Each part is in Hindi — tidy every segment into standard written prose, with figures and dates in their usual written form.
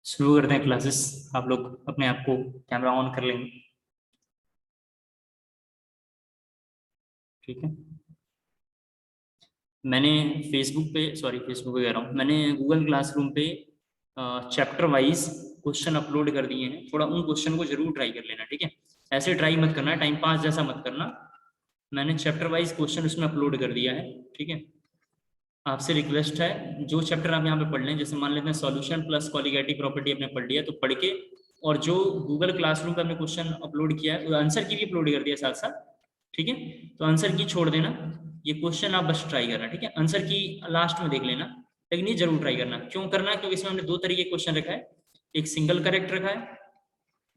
शुरू करते हैं क्लासेस। आप लोग अपने आप को कैमरा ऑन कर लेंगे। ठीक है। मैंने फेसबुक पे कह रहा हूँ, मैंने गूगल क्लासरूम पे चैप्टर वाइज क्वेश्चन अपलोड कर दिए हैं। थोड़ा उन क्वेश्चन को जरूर ट्राई कर लेना, ठीक है। ऐसे ट्राई मत करना, टाइम पास जैसा मत करना। मैंने चैप्टर वाइज क्वेश्चन उसमें अपलोड कर दिया है, ठीक है। आपसे रिक्वेस्ट है, जो चैप्टर आप यहाँ पे पढ़ लें, जैसे मान लेते हैं सॉल्यूशन प्लस कॉलिगेटिव प्रॉपर्टी आपने पढ़ लिया, तो पढ़ के और जो गूगल क्लासरूम पे आपने क्वेश्चन अपलोड किया है, आंसर की भी अपलोड कर दिया साथ साथ, ठीक है। तो आंसर की छोड़ देना, ये क्वेश्चन आप बस ट्राई करना, ठीक है। आंसर की लास्ट में देख लेना, लेकिन ये जरूर ट्राई करना। क्यों करना? क्योंकि इसमें हमने दो तरीके क्वेश्चन रखा है। एक सिंगल करेक्ट रखा है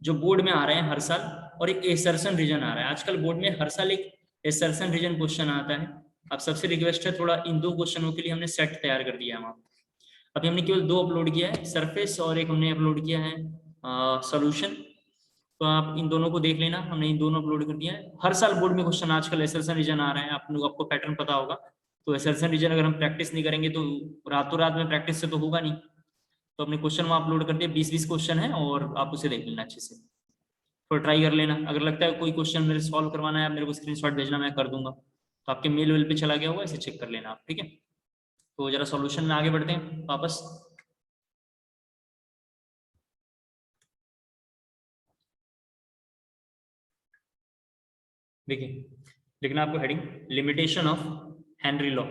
जो बोर्ड में आ रहे हैं हर साल, और एक एसर्शन रीजन आ रहा है। आजकल बोर्ड में हर साल एक एसर्शन रीजन क्वेश्चन आता है। अब सबसे रिक्वेस्ट है, थोड़ा इन दो क्वेश्चनों के लिए हमने सेट तैयार कर दिया है वहाँ। अभी हमने केवल दो अपलोड किया है, सरफेस, और एक हमने अपलोड किया है सॉल्यूशन। तो आप इन दोनों को देख लेना, हमने इन दोनों अपलोड कर दिया है। हर साल बोर्ड में क्वेश्चन आजकल एसर्शन रीजन आ रहे हैं, आपको पैटर्न पता होगा। तो एसर्शन रीजन अगर हम प्रैक्टिस नहीं करेंगे तो रातों रात में प्रैक्टिस से तो होगा नहीं। तो अपने क्वेश्चन वहाँ अपलोड कर दिया, 20-20 क्वेश्चन है, और आप उसे देख लेना अच्छे से, थोड़ा ट्राई कर लेना। अगर लगता है कोई क्वेश्चन मेरे सॉल्व करवाना है, मेरे को स्क्रीनशॉट भेजना, मैं कर दूंगा। तो आपके मेल वेल पे चला गया होगा, इसे चेक कर लेना आप, ठीक है। तो जरा सॉल्यूशन में आगे बढ़ते हैं वापस। देखिए, लिखना आपको heading limitation of Henry law.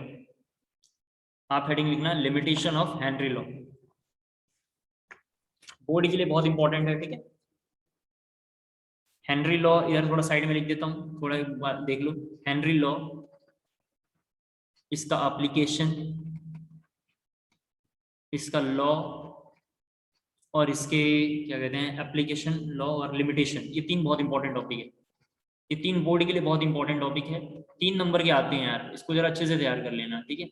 आप हेडिंग लिखना limitation of Henry law. Board के लिए बहुत इंपॉर्टेंट है, ठीक है। हेनरी लॉ इधर थोड़ा साइड में लिख देता हूँ, थोड़ा देख लो। हेनरी लॉ, इसका एप्लीकेशन, इसका लॉ, और इसके क्या कहते हैं, एप्लीकेशन, लॉ और लिमिटेशन, ये तीन बहुत इंपॉर्टेंट टॉपिक है। ये तीन बोर्ड के लिए बहुत इंपॉर्टेंट टॉपिक है। 3 नंबर के आते हैं यार, इसको जरा अच्छे से तैयार कर लेना, ठीक है।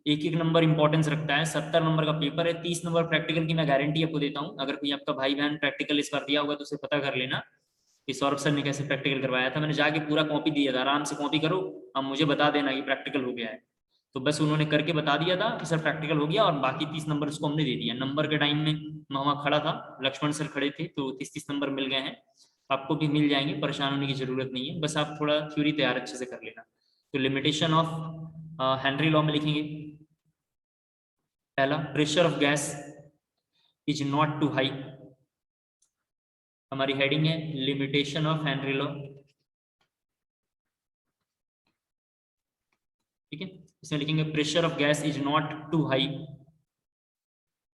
एक एक नंबर इंपॉर्टेंस रखता है। 70 नंबर का पेपर है, 30 नंबर प्रैक्टिकल की मैं गारंटी आपको देता हूँ। अगर कोई आपका भाई बहन प्रैक्टिकल इस बार दिया होगा तो उसे पता कर लेना कि सौरभ सर ने कैसे प्रैक्टिकल करवाया था। मैंने जाके पूरा कॉपी दिया था, आराम से कॉपी करो, अब मुझे बता देना कि प्रैक्टिकल हो गया है। तो बस उन्होंने करके बता दिया था कि सर प्रैक्टिकल हो गया, और बाकी 30 नंबर उसको हमने दे दिया। नंबर के टाइम में मैं वहाँ खड़ा था, लक्ष्मण सर खड़े थे, तो 30-30 नंबर मिल गए हैं। आपको भी मिल जाएंगे, परेशान होने की जरूरत नहीं है। बस आप थोड़ा थ्योरी तैयार अच्छे से कर लेना। तो लिमिटेशन ऑफ हेनरी लॉ में लिखेंगे, पहला, pressure of gas is not too high. हमारी हेडिंग है लिमिटेशन ऑफ हेनरी लॉ, ठीक है। इसमें लिखेंगे pressure of gas is not too high.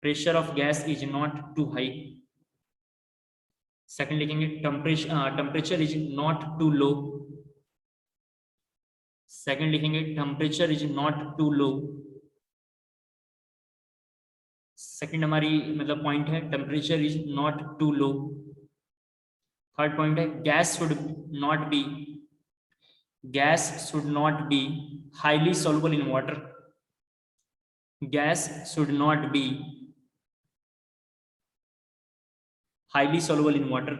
Pressure of gas is not too high. Second लिखेंगे temperature is not too low. Second लिखेंगे temperature is not too low. Second हमारी मतलब पॉइंट है, temperature is not too low. Third point है, gas should not be highly soluble in water. Gas should not be highly soluble in water.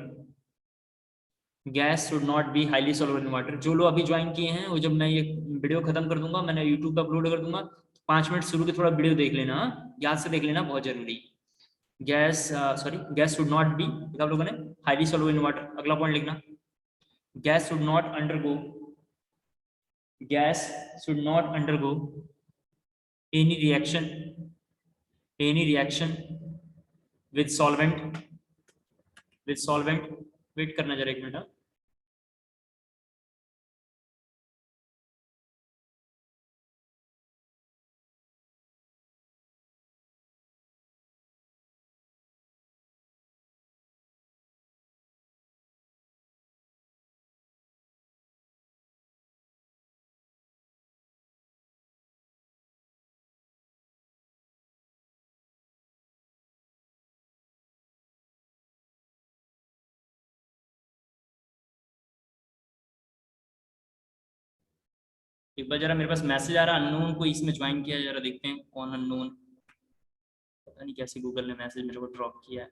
Gas should not be highly soluble in water। जो लोग अभी ज्वाइन किए हैं, वो जब मैं ये वीडियो खत्म कर दूंगा, मैंने यूट्यूब पे अपलोड कर दूंगा, 5 मिनट शुरू के थोड़ा वीडियो देख लेना, हाँ? याद से देख लेना, बहुत जरूरी। गैस शुड नॉट बी, आप लोगों ने हाईली soluble in water। अगला पॉइंट लिखना, gas should not undergo, gas should not undergo any reaction, any reaction with solvent, with solvent. Wait करना जरा 1 मिनट, हाँ। एक बार जरा मेरे पास मैसेज आ रहा है, अननोन कोई इसमें ज्वाइन किया है, जरा देखते हैं कौन अननोन। पता नहीं कैसे गूगल ने मैसेज मेरे को ड्रॉप किया है।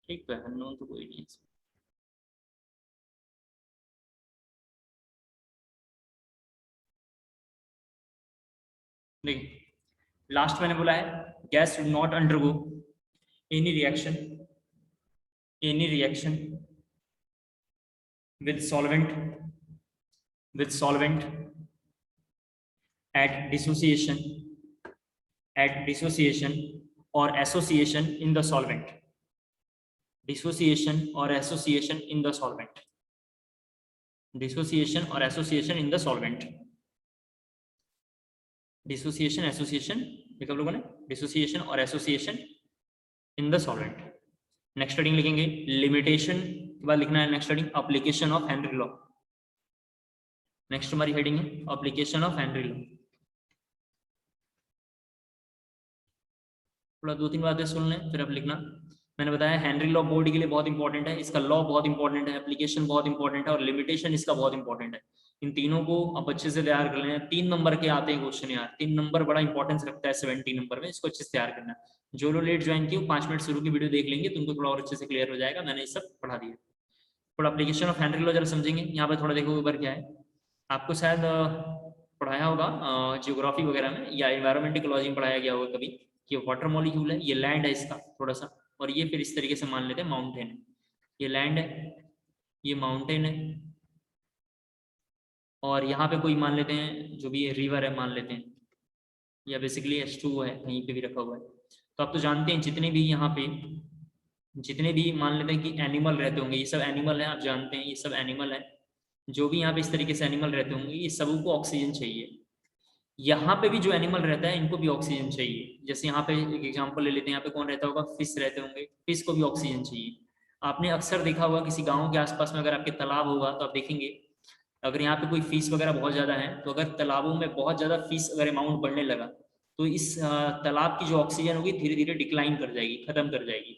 ठीक तो है, अननोन तो कोई नहीं है इसमें। देखिए, लास्ट मैंने बोला है gas should not undergo any reaction with solvent at dissociation or association in the solvent. Dissociation or association in the solvent. Dissociation or association in the solvent. Dissociation, association देखा लोगों ने, dissociation और association in the solvent. Next heading लिखेंगे लिमिटेशन के बाद लिखना है next heading application of Henry law. Next हमारी हेडिंग है एप्लीकेशन ऑफ हेनरी लॉ. थोड़ा 2-3 बातें सुन लें फिर अब लिखना. मैंने बताया हेनरी लॉ बॉडी के लिए बहुत इंपॉर्टेंट है, इसका लॉ बहुत इंपॉर्टेंट है, एप्लीकेशन बहुत इंपॉर्टेंट है और लिमिटेशन इसका बहुत इंपॉर्टेंट है. इन तीनों को आप अच्छे से तैयार कर लेना. 3 नंबर के आते हैं क्वेश्चन यार, 3 नंबर बड़ा इंपॉर्टेंस रखता है 70 नंबर में, इसको अच्छे से तैयार करना. जो लोग लेट ज्वाइन किए 5 मिनट शुरू की वीडियो देख लेंगे तो उनको थोड़ा और अच्छे से क्लियर हो जाएगा. मैंने ये सब पढ़ा दिया. थोड़ा एप्लीकेशन ऑफ हेनरी लॉ जरा समझेंगे. यहाँ पे थोड़ा देखो ऊपर क्या है, आपको शायद पढ़ाया होगा जियोग्राफी वगैरह में या एनवायरमेंट इकोलॉजी में पढ़ाया गया होगा कभी कि वाटर मॉलिक्यूल है, ये लैंड है इसका थोड़ा सा, और ये फिर इस तरीके से मान लेते हैं माउंटेन है. ये लैंड है, ये माउंटेन है, और यहाँ पे कोई मान लेते हैं जो भी रिवर है मान लेते हैं, या बेसिकली H2O है कहीं पे भी रखा हुआ है. तो आप तो जानते हैं जितने भी यहाँ पे जितने भी मान लेते हैं कि एनिमल रहते होंगे, ये सब एनिमल है, आप जानते हैं ये सब एनिमल है. जो भी यहाँ पे इस तरीके से एनिमल रहते होंगे ये सबको ऑक्सीजन चाहिए. यहाँ पे भी जो एनिमल रहता है इनको भी ऑक्सीजन चाहिए. जैसे यहाँ पे एक एग्जांपल ले लेते हैं, यहाँ पे कौन रहता होगा, फिश रहते होंगे, फिश को भी ऑक्सीजन चाहिए. आपने अक्सर देखा होगा किसी गाँव के आसपास में अगर आपके तालाब होगा तो आप देखेंगे अगर यहाँ पे कोई फीस वगैरह बहुत ज़्यादा है तो अगर तालाबों में बहुत ज़्यादा फीस अगर अमाउंट बढ़ने लगा तो इस तालाब की जो ऑक्सीजन होगी धीरे धीरे डिक्लाइन कर जाएगी, खत्म कर जाएगी.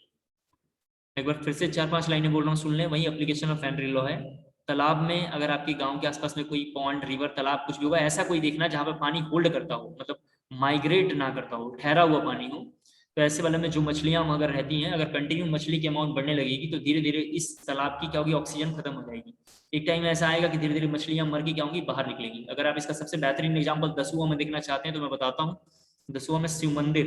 एक बार फिर से 4-5 लाइनें बोल रहा हूँ, सुन लें. वही एप्लीकेशन ऑफ हेनरी लॉ है. तालाब में अगर आपके गांव के आसपास में कोई पॉन्ड, रिवर, तालाब कुछ भी होगा, ऐसा कोई देखना जहाँ पे पानी होल्ड करता हो, मतलब माइग्रेट ना करता हो, ठहरा हुआ पानी हो, तो ऐसे वाले में जो मछलियां अगर रहती हैं, अगर कंटिन्यू मछली की अमाउंट बढ़ने लगेगी तो धीरे धीरे इस तालाब की क्या होगी, ऑक्सीजन खत्म हो जाएगी. एक टाइम ऐसा आएगा कि धीरे धीरे मछलियां मर के क्या होंगी, बाहर निकलेगी. अगर आप इसका सबसे बेहतरीन एग्जाम्पल दसुआ में देखना चाहते हैं तो मैं बताता हूँ. दसुआ में शिव मंदिर,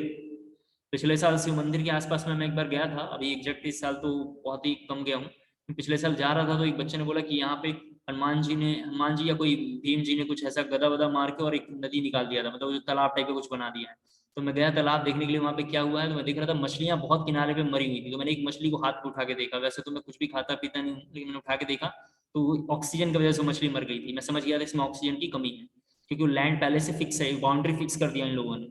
पिछले साल शिव मंदिर के आसपास में मैं एक बार गया था, अभी एग्जैक्ट इस साल तो बहुत ही कम गया हूँ. पिछले साल जा रहा था तो एक बच्चे ने बोला कि यहाँ पे हनुमान जी या कोई भीम जी ने कुछ ऐसा गदा वदा मार के और एक नदी निकाल दिया था, मतलब तालाब टाइप का कुछ बना दिया है. तो मैं गया तालाब देखने के लिए, वहाँ पे क्या हुआ है तो मैं देख रहा था मछलियां बहुत किनारे पे मरी हुई थी. तो मैंने एक मछली को हाथ पे उठा के देखा, वैसे तो मैं कुछ भी खाता पीता नहीं हूँ, लेकिन मैंने उठा के देखा तो ऑक्सीजन की वजह से मछली मर गई थी. मैं समझ गया था इसमें ऑक्सीजन की कमी है, क्योंकि वो लैंड पहले से फिक्स है, बाउंड्री फिक्स कर दिया इन लोगों ने.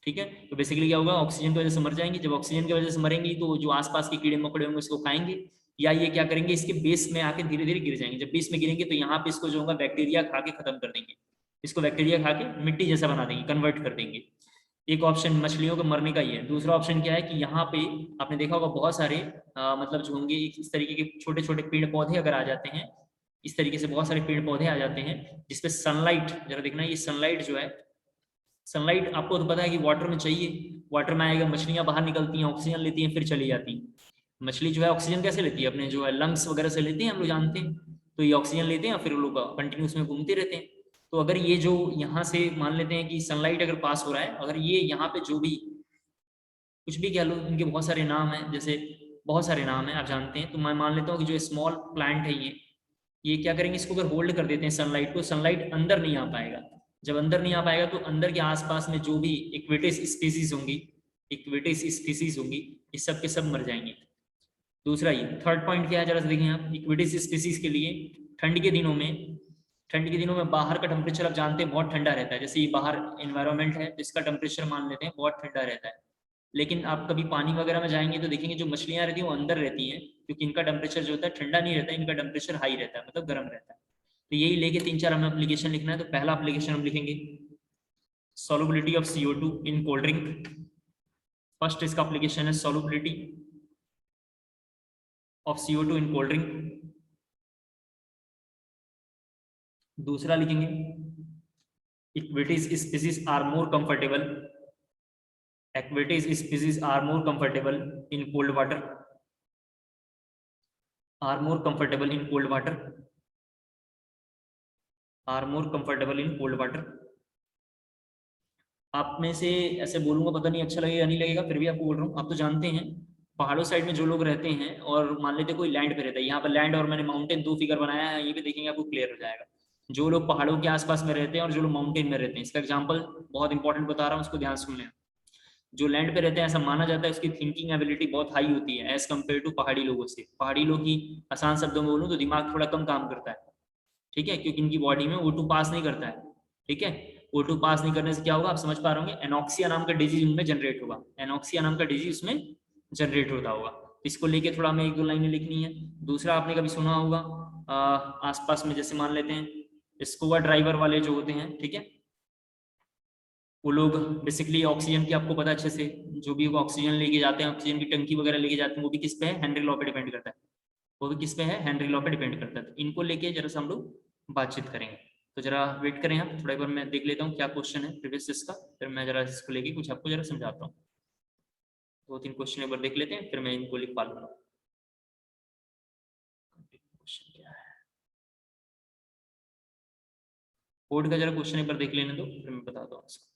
ठीक है, तो बेसिकली क्या होगा, ऑक्सीजन की वजह से मर जाएंगी. जब ऑक्सीजन की वजह से मरेंगी तो जो आसपास के कीड़े मकोड़े होंगे उसको खाएंगे, या ये क्या करेंगे, इसके बेस में आके धीरे धीरे गिर जाएंगे. जब बेस में गिरेंगे तो यहाँ पे इसको जो होगा बैक्टीरिया खा के खत्म कर देंगे, इसको बैक्टीरिया खा के मिट्टी जैसा बना देंगे, कन्वर्ट कर देंगे. एक ऑप्शन मछलियों को मरने का ही है. दूसरा ऑप्शन क्या है कि यहाँ पे आपने देखा होगा बहुत सारे मतलब जो होंगे इस तरीके के छोटे छोटे पेड़ पौधे अगर आ जाते हैं, इस तरीके से बहुत सारे पेड़ पौधे आ जाते हैं जिसपे सनलाइट, जरा देखना ये सनलाइट जो है, सनलाइट आपको तो पता है कि वाटर में चाहिए, वाटर में आएगा, मछलियां बाहर निकलती हैं, ऑक्सीजन लेती हैं, फिर चली जाती हैं. मछली जो है ऑक्सीजन कैसे लेती है, अपने जो है लंग्स वगैरह से लेते हैं, हम लोग जानते हैं. तो ये ऑक्सीजन लेते हैं फिर लोग कंटिन्यूस में घूमते रहते हैं. तो अगर ये जो यहाँ से मान लेते हैं कि सनलाइट अगर पास हो रहा है, अगर ये यहाँ पे जो भी कुछ भी कह लो, इनके बहुत सारे नाम हैं, जैसे बहुत सारे नाम हैं आप जानते हैं, तो मैं मान लेता हूँ कि जो स्मॉल प्लांट है ये क्या करेंगे, इसको अगर होल्ड कर देते हैं सनलाइट को, सनलाइट अंदर नहीं आ पाएगा. जब अंदर नहीं आ पाएगा तो अंदर के आसपास में जो भी इक्वेटिस स्पीसीज होंगी, ये सब के सब मर जाएंगे. दूसरा ये थर्ड पॉइंट क्या है, जरा देखें आप. इक्वेटिस स्पीसीज के लिए ठंड के दिनों में बाहर का टेम्परेचर आप जानते हैं बहुत ठंडा रहता है. जैसे ये बाहर एनवायरनमेंट है तो इसका टेम्परेचर मान लेते हैं बहुत ठंडा रहता है. लेकिन आप कभी पानी वगैरह में जाएंगे तो देखेंगे जो मछलियां रहती हैं वो अंदर रहती हैं, क्योंकि इनका टेम्परेचर जो होता है ठंडा नहीं रहता है, इनका टेम्परेचर हाई रहता है, मतलब गर्म रहता है. तो यही लेके 3-4 हमें एप्लीकेशन लिखना है. तो पहला एप्लीकेशन हम लिखेंगे solubility of CO2 in cold drink. First इसका एप्लीकेशन है solubility of CO2 in cold drink. दूसरा लिखेंगे aquatic species are more comfortable in cold water. आप में से ऐसे बोलूंगा पता नहीं अच्छा लगेगा नहीं लगेगा, फिर भी आपको बोल रहा हूँ, आप तो जानते हैं पहाड़ों साइड में जो लोग रहते हैं और मान लेते कोई लैंड पे रहता है, यहाँ पर लैंड और मैंने माउंटेन दो फिगर बनाया है, ये भी देखेंगे आपको क्लियर हो जाएगा। जो लोग पहाड़ों के आसपास में रहते हैं और जो लोग माउंटेन में रहते हैं, इसका एग्जाम्पल बहुत इंपॉर्टेंट बता रहा हूँ, उसको ध्यान सुन लें। जो लैंड पे रहते हैं ऐसा माना जाता है उसकी थिंकिंग एबिलिटी बहुत हाई होती है एज कम्पेयर टू पहाड़ी लोगों से। पहाड़ी लोग की आसान शब्दों में बोलूँ तो दिमाग थोड़ा कम काम करता है, ठीक है, क्योंकि इनकी बॉडी में O2 पास नहीं करता है, ठीक है। O2 पास नहीं करने से क्या होगा आप समझ पा रहे होंगे, एनॉक्सिया नाम का डिजीज उनमें जनरेट होगा, एनॉक्सिया नाम का डिजीज उसमें जनरेट होता होगा। इसको लेके थोड़ा हमें एक दो लाइनें लिखनी है। दूसरा आपने कभी सुना होगा आसपास में जैसे मान लेते हैं स्कूबा ड्राइवर वाले जो होते हैं, ठीक है, वो लोग बेसिकली ऑक्सीजन की आपको पता अच्छे से, जो भी वो ऑक्सीजन लेके जाते हैं, ऑक्सीजन की टंकी वगैरह लेके जाते हैं, वो भी किस पे है, हेनरी लॉ पे डिपेंड करता है, वो भी किस पे है, हेनरी लॉ पे डिपेंड करता है। तो इनको लेके जरा सा हम लोग बातचीत करेंगे, तो जरा वेट करें आप थोड़ा, एक बार मैं देख लेता हूँ क्या क्वेश्चन है प्रीवियस इसका, फिर मैं जरा इसको लेके कुछ आपको जरा समझाता हूँ। दो तीन क्वेश्चन एक बार देख लेते हैं फिर मैं इनको लिख पा लूंगा। क्वेश्चन क्या है, कोड का जरा क्वेश्चन एक बार देख लेने दो फिर मैं बताता हूँ इसको।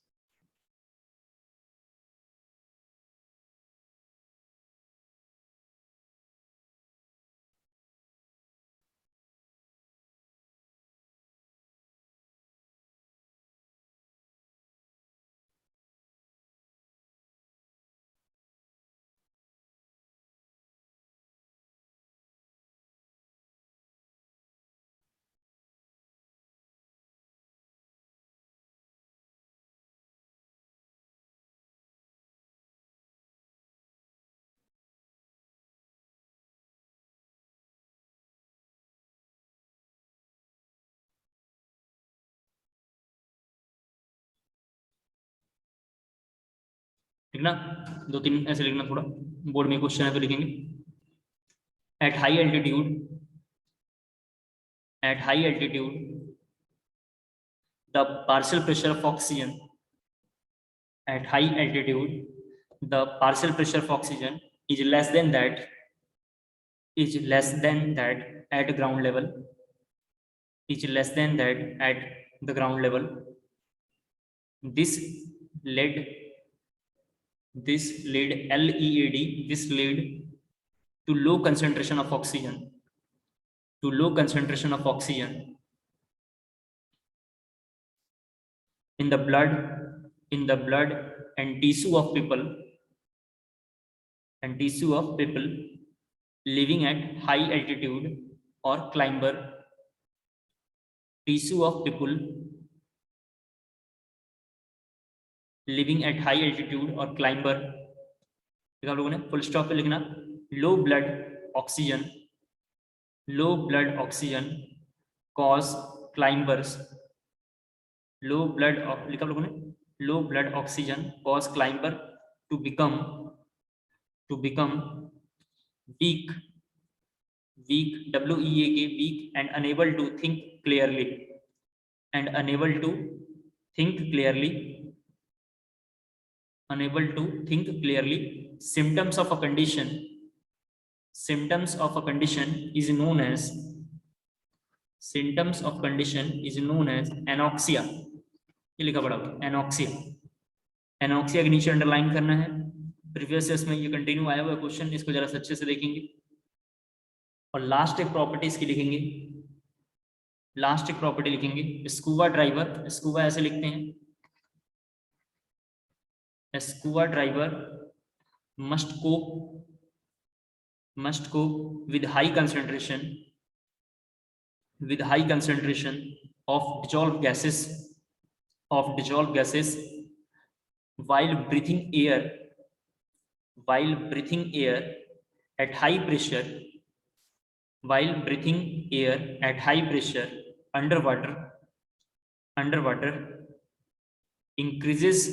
लिखना दो तीन ऐसे लिखना, थोड़ा बोर्ड में क्वेश्चन है तो लिखेंगे। At high altitude, at high altitude the partial pressure of oxygen, at high altitude the partial pressure of oxygen is less than that, is less than that at ground level, is less than that at the ground level. This led, this led LEAD, this led to low concentration of oxygen, to low concentration of oxygen in the blood, in the blood and tissue of people, and tissue of people living at high altitude or climber, tissue of people living at high altitude or climber, आप लोगों ने फुल स्टॉप पे लिखना, low blood oxygen, low blood oxygen cause climbers, low blood लिखा आप लोगों ने, low blood oxygen cause climber to become, to become weak, weak, WEAK, weak and unable to think clearly, and unable to think clearly, unable to think clearly. Symptoms of a condition, symptoms of a condition is known as, symptoms of condition is known as anoxia, ये लिखा पड़ा हुआ एनॉक्सिया, एनॉक्सिया के नीचे अंडरलाइन करना है, प्रीवियस इसमें ये कंटिन्यू आया हुआ क्वेश्चन, इसको जरा अच्छे से देखेंगे। और लास्ट एक प्रॉपर्टी इसकी लिखेंगे, लास्ट एक प्रॉपर्टी लिखेंगे, स्कूबा ड्राइवर, स्कूबा ऐसे लिखते हैं, scuba driver must cope, must cope with high concentration, with high concentration of dissolved gases, of dissolved gases while breathing air, while breathing air at high pressure, while breathing air at high pressure underwater, underwater increases,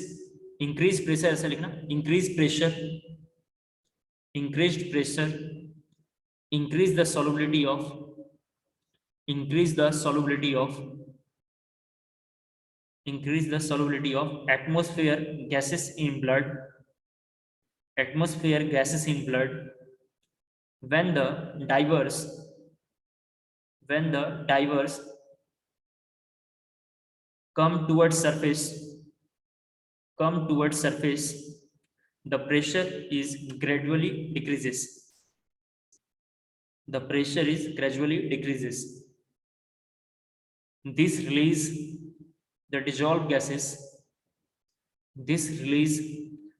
increased pressure ऐसा लिखना, increased pressure, increased pressure increase the solubility of, increase the solubility of, increase the solubility of atmosphere gases in blood, atmosphere gases in blood when the divers, when the divers come towards surface, come towards surface the pressure is gradually decreases. The pressure is gradually decreases. This release the dissolved gases. This release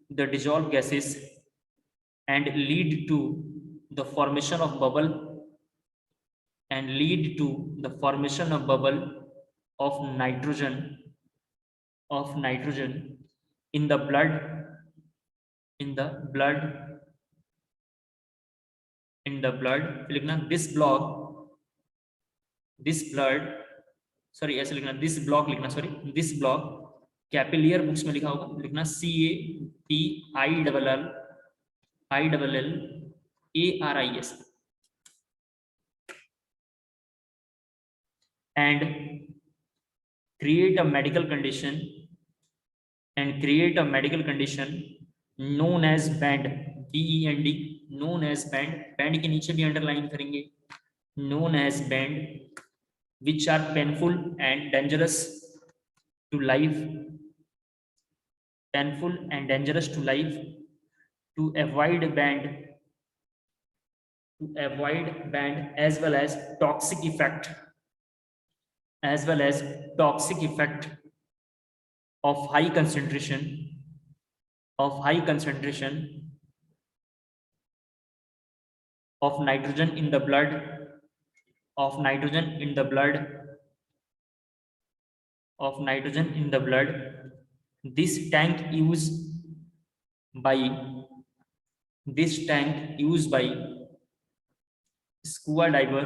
the dissolved gases and lead to the formation of bubble of nitrogen in the blood लिखना ऐसे लिखना दिस ब्लॉक कैपिलियर बुक्स में लिखा होगा, लिखना CAPILLILLARIS and create a medical condition known as band, BEND, known as band के नीचे भी अंडरलाइन करेंगे, known as band, which are painful and dangerous to life, to avoid band as well as toxic effect of high concentration of nitrogen in the blood this tank used by scuba diver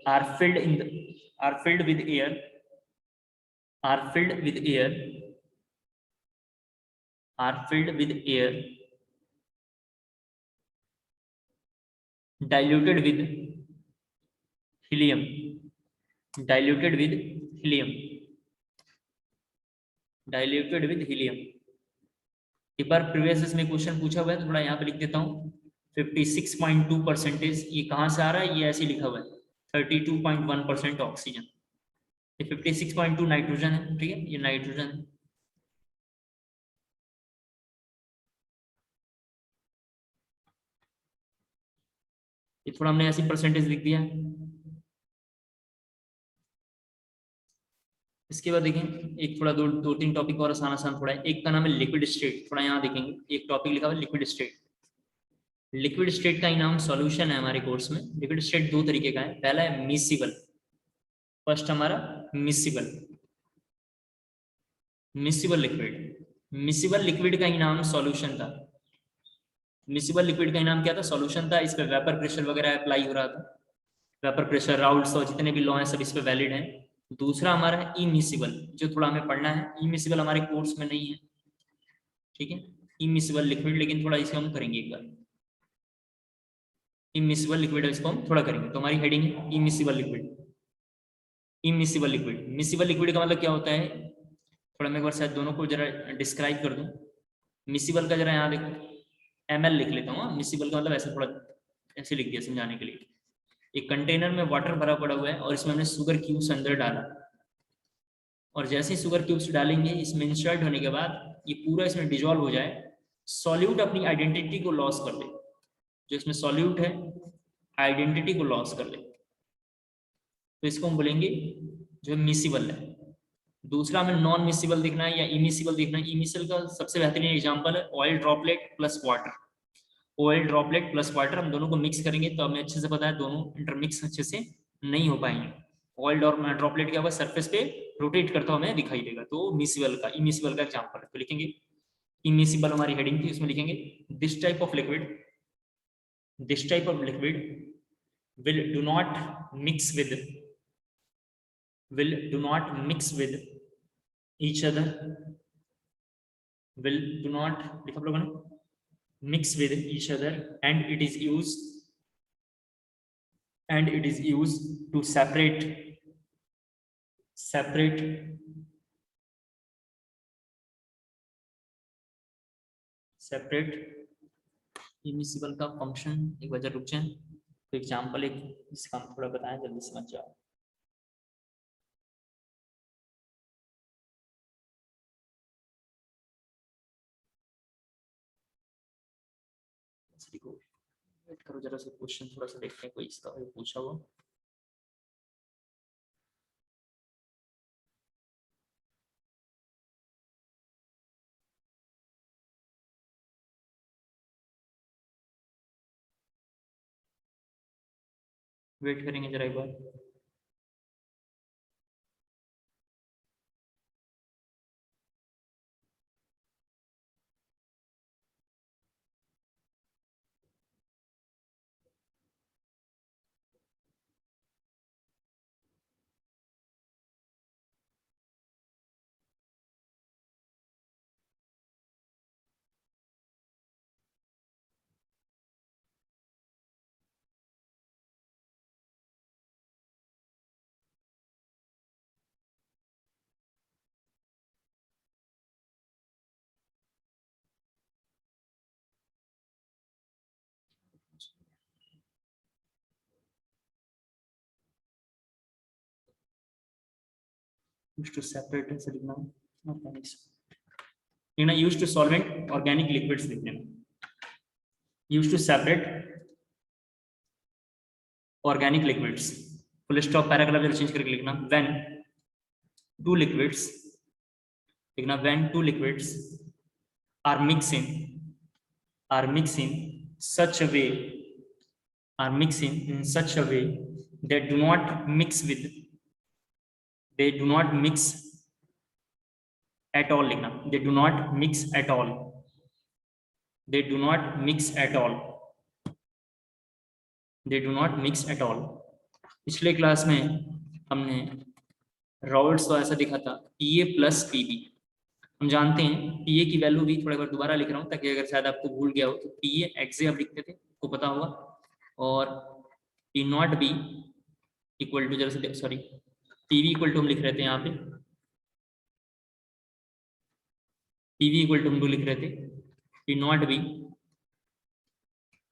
are filled with air diluted with helium. एक बार प्रीवियस में क्वेश्चन पूछा हुआ है, थोड़ा यहाँ पे लिख देता हूँ 56.2%। ये कहाँ से आ रहा है, ये ऐसे लिखा हुआ है 32.1% ऑक्सीजन, ये 56.2 नाइट्रोजन है, ठीक है, ये नाइट्रोजन है। ये थोड़ा हमने ऐसी परसेंटेज लिख दिया। इसके बाद देखें एक थोड़ा दो तीन टॉपिक और आसान थोड़ा है। एक का नाम है लिक्विड स्टेट, थोड़ा यहाँ देखेंगे एक टॉपिक लिखा हुआ है लिक्विड स्टेट का ही नाम सॉल्यूशन है हमारे कोर्स में। लिक्विड स्टेट दो तरीके का है, पहला है मिसिबल, फर्स्ट हमारा मिसिबल लिक्विड का ही नाम सॉल्यूशन था। मिसिबल लिक्विड का ही नाम क्या था, सॉल्यूशन था। इस पे वेपर प्रेशर वगैरह अप्लाई हो रहा था, वेपर प्रेशर, राउल्ट्स और जितने भी लॉ हैं सब इस पे वैलिड हैं। दूसरा हमारा है इमिसिबल, जो थोड़ा हमें पढ़ना है। इमिसिबल हमारे कोर्स में नहीं है, ठीक है, इमिसिबल लिक्विड, लेकिन थोड़ा इसे हम करेंगे एक बार। इमिसिबल लिक्विड इसको हम थोड़ा करेंगे, तो हमारी हेडिंग है इमिसिबल लिक्विड। मिसिबल लिक्विड का मतलब क्या होता है, थोड़ा मैं एक बार शायद दोनों को जरा डिस्क्राइब कर दूं। मिसिबल का जरा यहाँ देखो ml लिख लेता हूँ। मिसिबल का मतलब ऐसे थोड़ा ऐसे लिख दिया समझाने के लिए। एक कंटेनर में वाटर भरा पड़ा हुआ है और इसमें हमने शुगर क्यूब्स अंदर डाला, और जैसे ही शुगर क्यूब्स डालेंगे इसमें इंसर्ट होने के बाद ये पूरा इसमें डिजॉल्व हो जाए, सॉल्यूट अपनी आइडेंटिटी को लॉस कर ले। जो इसमें सॉल्यूट है आइडेंटिटी को लॉस कर ले, तो इसको हम बोलेंगे जो मिसिबल है। दूसरा हमें नॉन मिसिबल देखना है या इमिसिबल देखना है। इमिसिबल का सबसे बेहतरीन एग्जांपल है oil droplet plus water. Oil droplet plus water हम दोनों को मिक्स करेंगे तो हमें अच्छे से पता है दोनों इंटरमिक्स अच्छे से नहीं हो पाएंगे। ऑयल ड्रॉपलेट क्या होगा, सरफेस पे रोटेट करता हुआ हमें दिखाई देगा, तो मिसिबल का इमिसिबल का एग्जांपल है। तो लिखेंगे इमिसिबल हमारी हेडिंग थी, उसमें लिखेंगे this type of liquid will do not mix with each other, and it is used to separate immiscible का फंक्शन। एक बार रुक जाए, तो एग्जाम्पल एक इसका हम थोड़ा बताएं, जल्दी समझ जाओ। ऐसे लिखो, वेट करो जरा सा, क्वेश्चन थोड़ा सा देखते हैं कोई इसका पूछा हुआ। वेट करेंगे जरा एक बार। Used to separate ऐसे लिखना, organics लिखना, used to solvent organic liquids लिख लेना, used to separate organic liquids, full stop, paragraph जरा चेंज करके लिखना, when two liquids लिखना, when two liquids are mixing such a way, are mixing in such a way they do not mix with, they do not mix at all लिखना, they do not mix at all, they do not mix at all, they do not mix at all। पिछले क्लास में हमने रॉबर्ट्स को ऐसा दिखा था Pa प्लस Pb। हम जानते हैं Pa की वैल्यू भी थोड़ा बार दोबारा लिख रहा हूँ ताकि अगर शायद आपको भूल गया हो तो Pa एक्स आप लिखते थे, आपको पता होगा, और P not be equal to जरा से, सॉरी Pv इक्वल टू हम लिख रहे थे, यहाँ पे Pv इक्वल टू हम लिख रहे थे P not B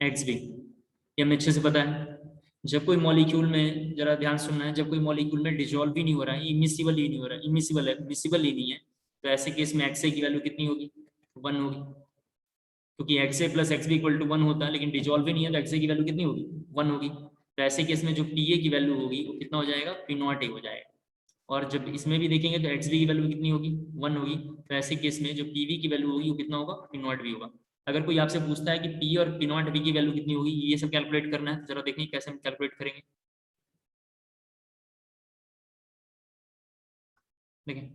X B. ये हमें अच्छे से पता है। जब कोई मॉलिक्यूल में, जरा ध्यान सुनना है, जब कोई मॉलिक्यूल में डिजोल्व ही नहीं हो रहा है, इमिसिबल ही नहीं हो रहा है, इमिसिबल है, मिसिबल ही नहीं है, तो ऐसे केस में एक्स की वैल्यू कितनी होगी, 1 होगी, क्योंकि X A plus X B equal to 1 होता है, लेकिन डिजोल्व ही नहीं है तो एक्स की वैल्यू कितनी होगी, 1 होगी। तो ऐसे केस में जो पी ए की वैल्यू होगी वो कितना हो जाएगा, पी नॉट ए हो जाएगा। और जब इसमें भी देखेंगे तो एक्स बी की वैल्यू कितनी होगी, 1 होगी। तो ऐसे केस में जो पी वी की वैल्यू होगी वो कितना होगा, पी नॉट बी होगा। अगर कोई आपसे पूछता है कि पी और पी नॉट बी की वैल्यू कितनी होगी, ये सब कैलकुलेट करना है, जरा देखेंगे कैसे हम कैलकुलेट करेंगे। देखें,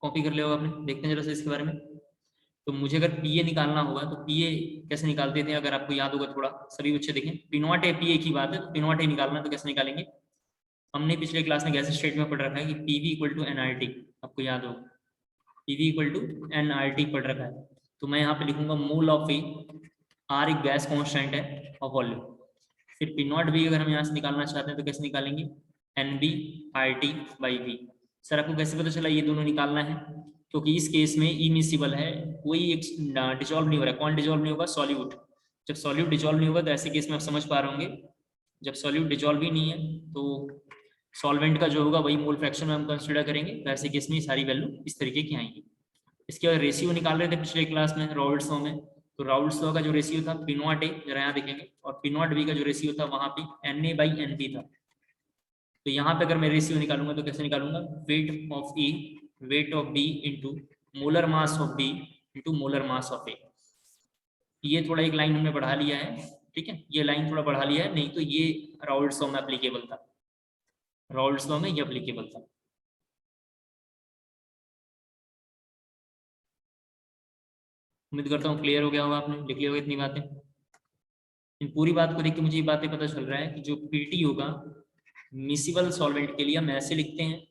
कॉपी कर लिया होगा आपने, देखते हैं जरा से इसके बारे में। तो मुझे अगर पीए निकालना होगा तो पीए कैसे निकालते थे, अगर आपको याद होगा थोड़ा, सभी बच्चे देखें, पी नॉट ए पीए की बात है, तो पी नॉट ए निकालना तो कैसे निकालेंगे। हमने पिछले क्लास में गैस स्टेट में पढ़ रखा है कि पीवी इक्वल टू एनआरटी, आपको याद होगा, पीवी इक्वल टू एनआरटी पढ़ रखा है। तो मैं यहाँ पे लिखूंगा मोल ऑफ ए, आर एक गैस कॉन्स्टेंट है और वॉल्यूम। फिर पी नॉट बी अगर हम यहाँ से निकालना चाहते हैं तो कैसे निकालेंगे, N B R T by V. Sir आपको कैसे पता चला ये दोनों निकालना है, क्योंकि इस केस में इमिसिबल है, कोई एक डिजोल्व नहीं हो रहा है। कौन डिजोल्व नहीं होगा, सॉल्यूट। जब सॉल्यूट डिजोल्व नहीं होगा तो ऐसे केस में आप समझ पा रहे होंगे, जब सॉल्यूट डिजोल्व ही नहीं है तो सॉल्वेंट का जो होगा वही मोल फ्रैक्शन में हम कंसिडर करेंगे। तो ऐसे केस में सारी वैल्यू इस तरीके की आएंगी। इसके बाद रेशियो निकाल रहे थे पिछले क्लास में रॉबर्ट्स लॉ में, तो रॉबर्ट्स लॉ का जो रेशियो था पी नॉट ए, जरा यहाँ देखेंगे, और पी नॉट बी का जो रेशियो था वहां पे N A by N B था। तो यहाँ पे अगर मैं रेशियो निकालूंगा तो कैसे निकालूंगा, weight of A, weight of B into molar mass of B into molar mass of A. ये थोड़ा एक लाइन हमने बढ़ा लिया है, ठीक है, ये लाइन थोड़ा बढ़ा लिया है, नहीं तो ये रॉबर्ट्स लॉ में एप्लीकेबल था, रॉबर्ट्स लॉ में ये एप्लीकेबल था। उम्मीद करता हूँ क्लियर हो गया होगा, आपने लिख लिया होगा इतनी बातें। इन पूरी बात को देख के मुझे ये बातें पता चल रहा है कि जो पीटी होगा मिसिबल सॉल्वेंट के लिए हम ऐसे लिखते हैं,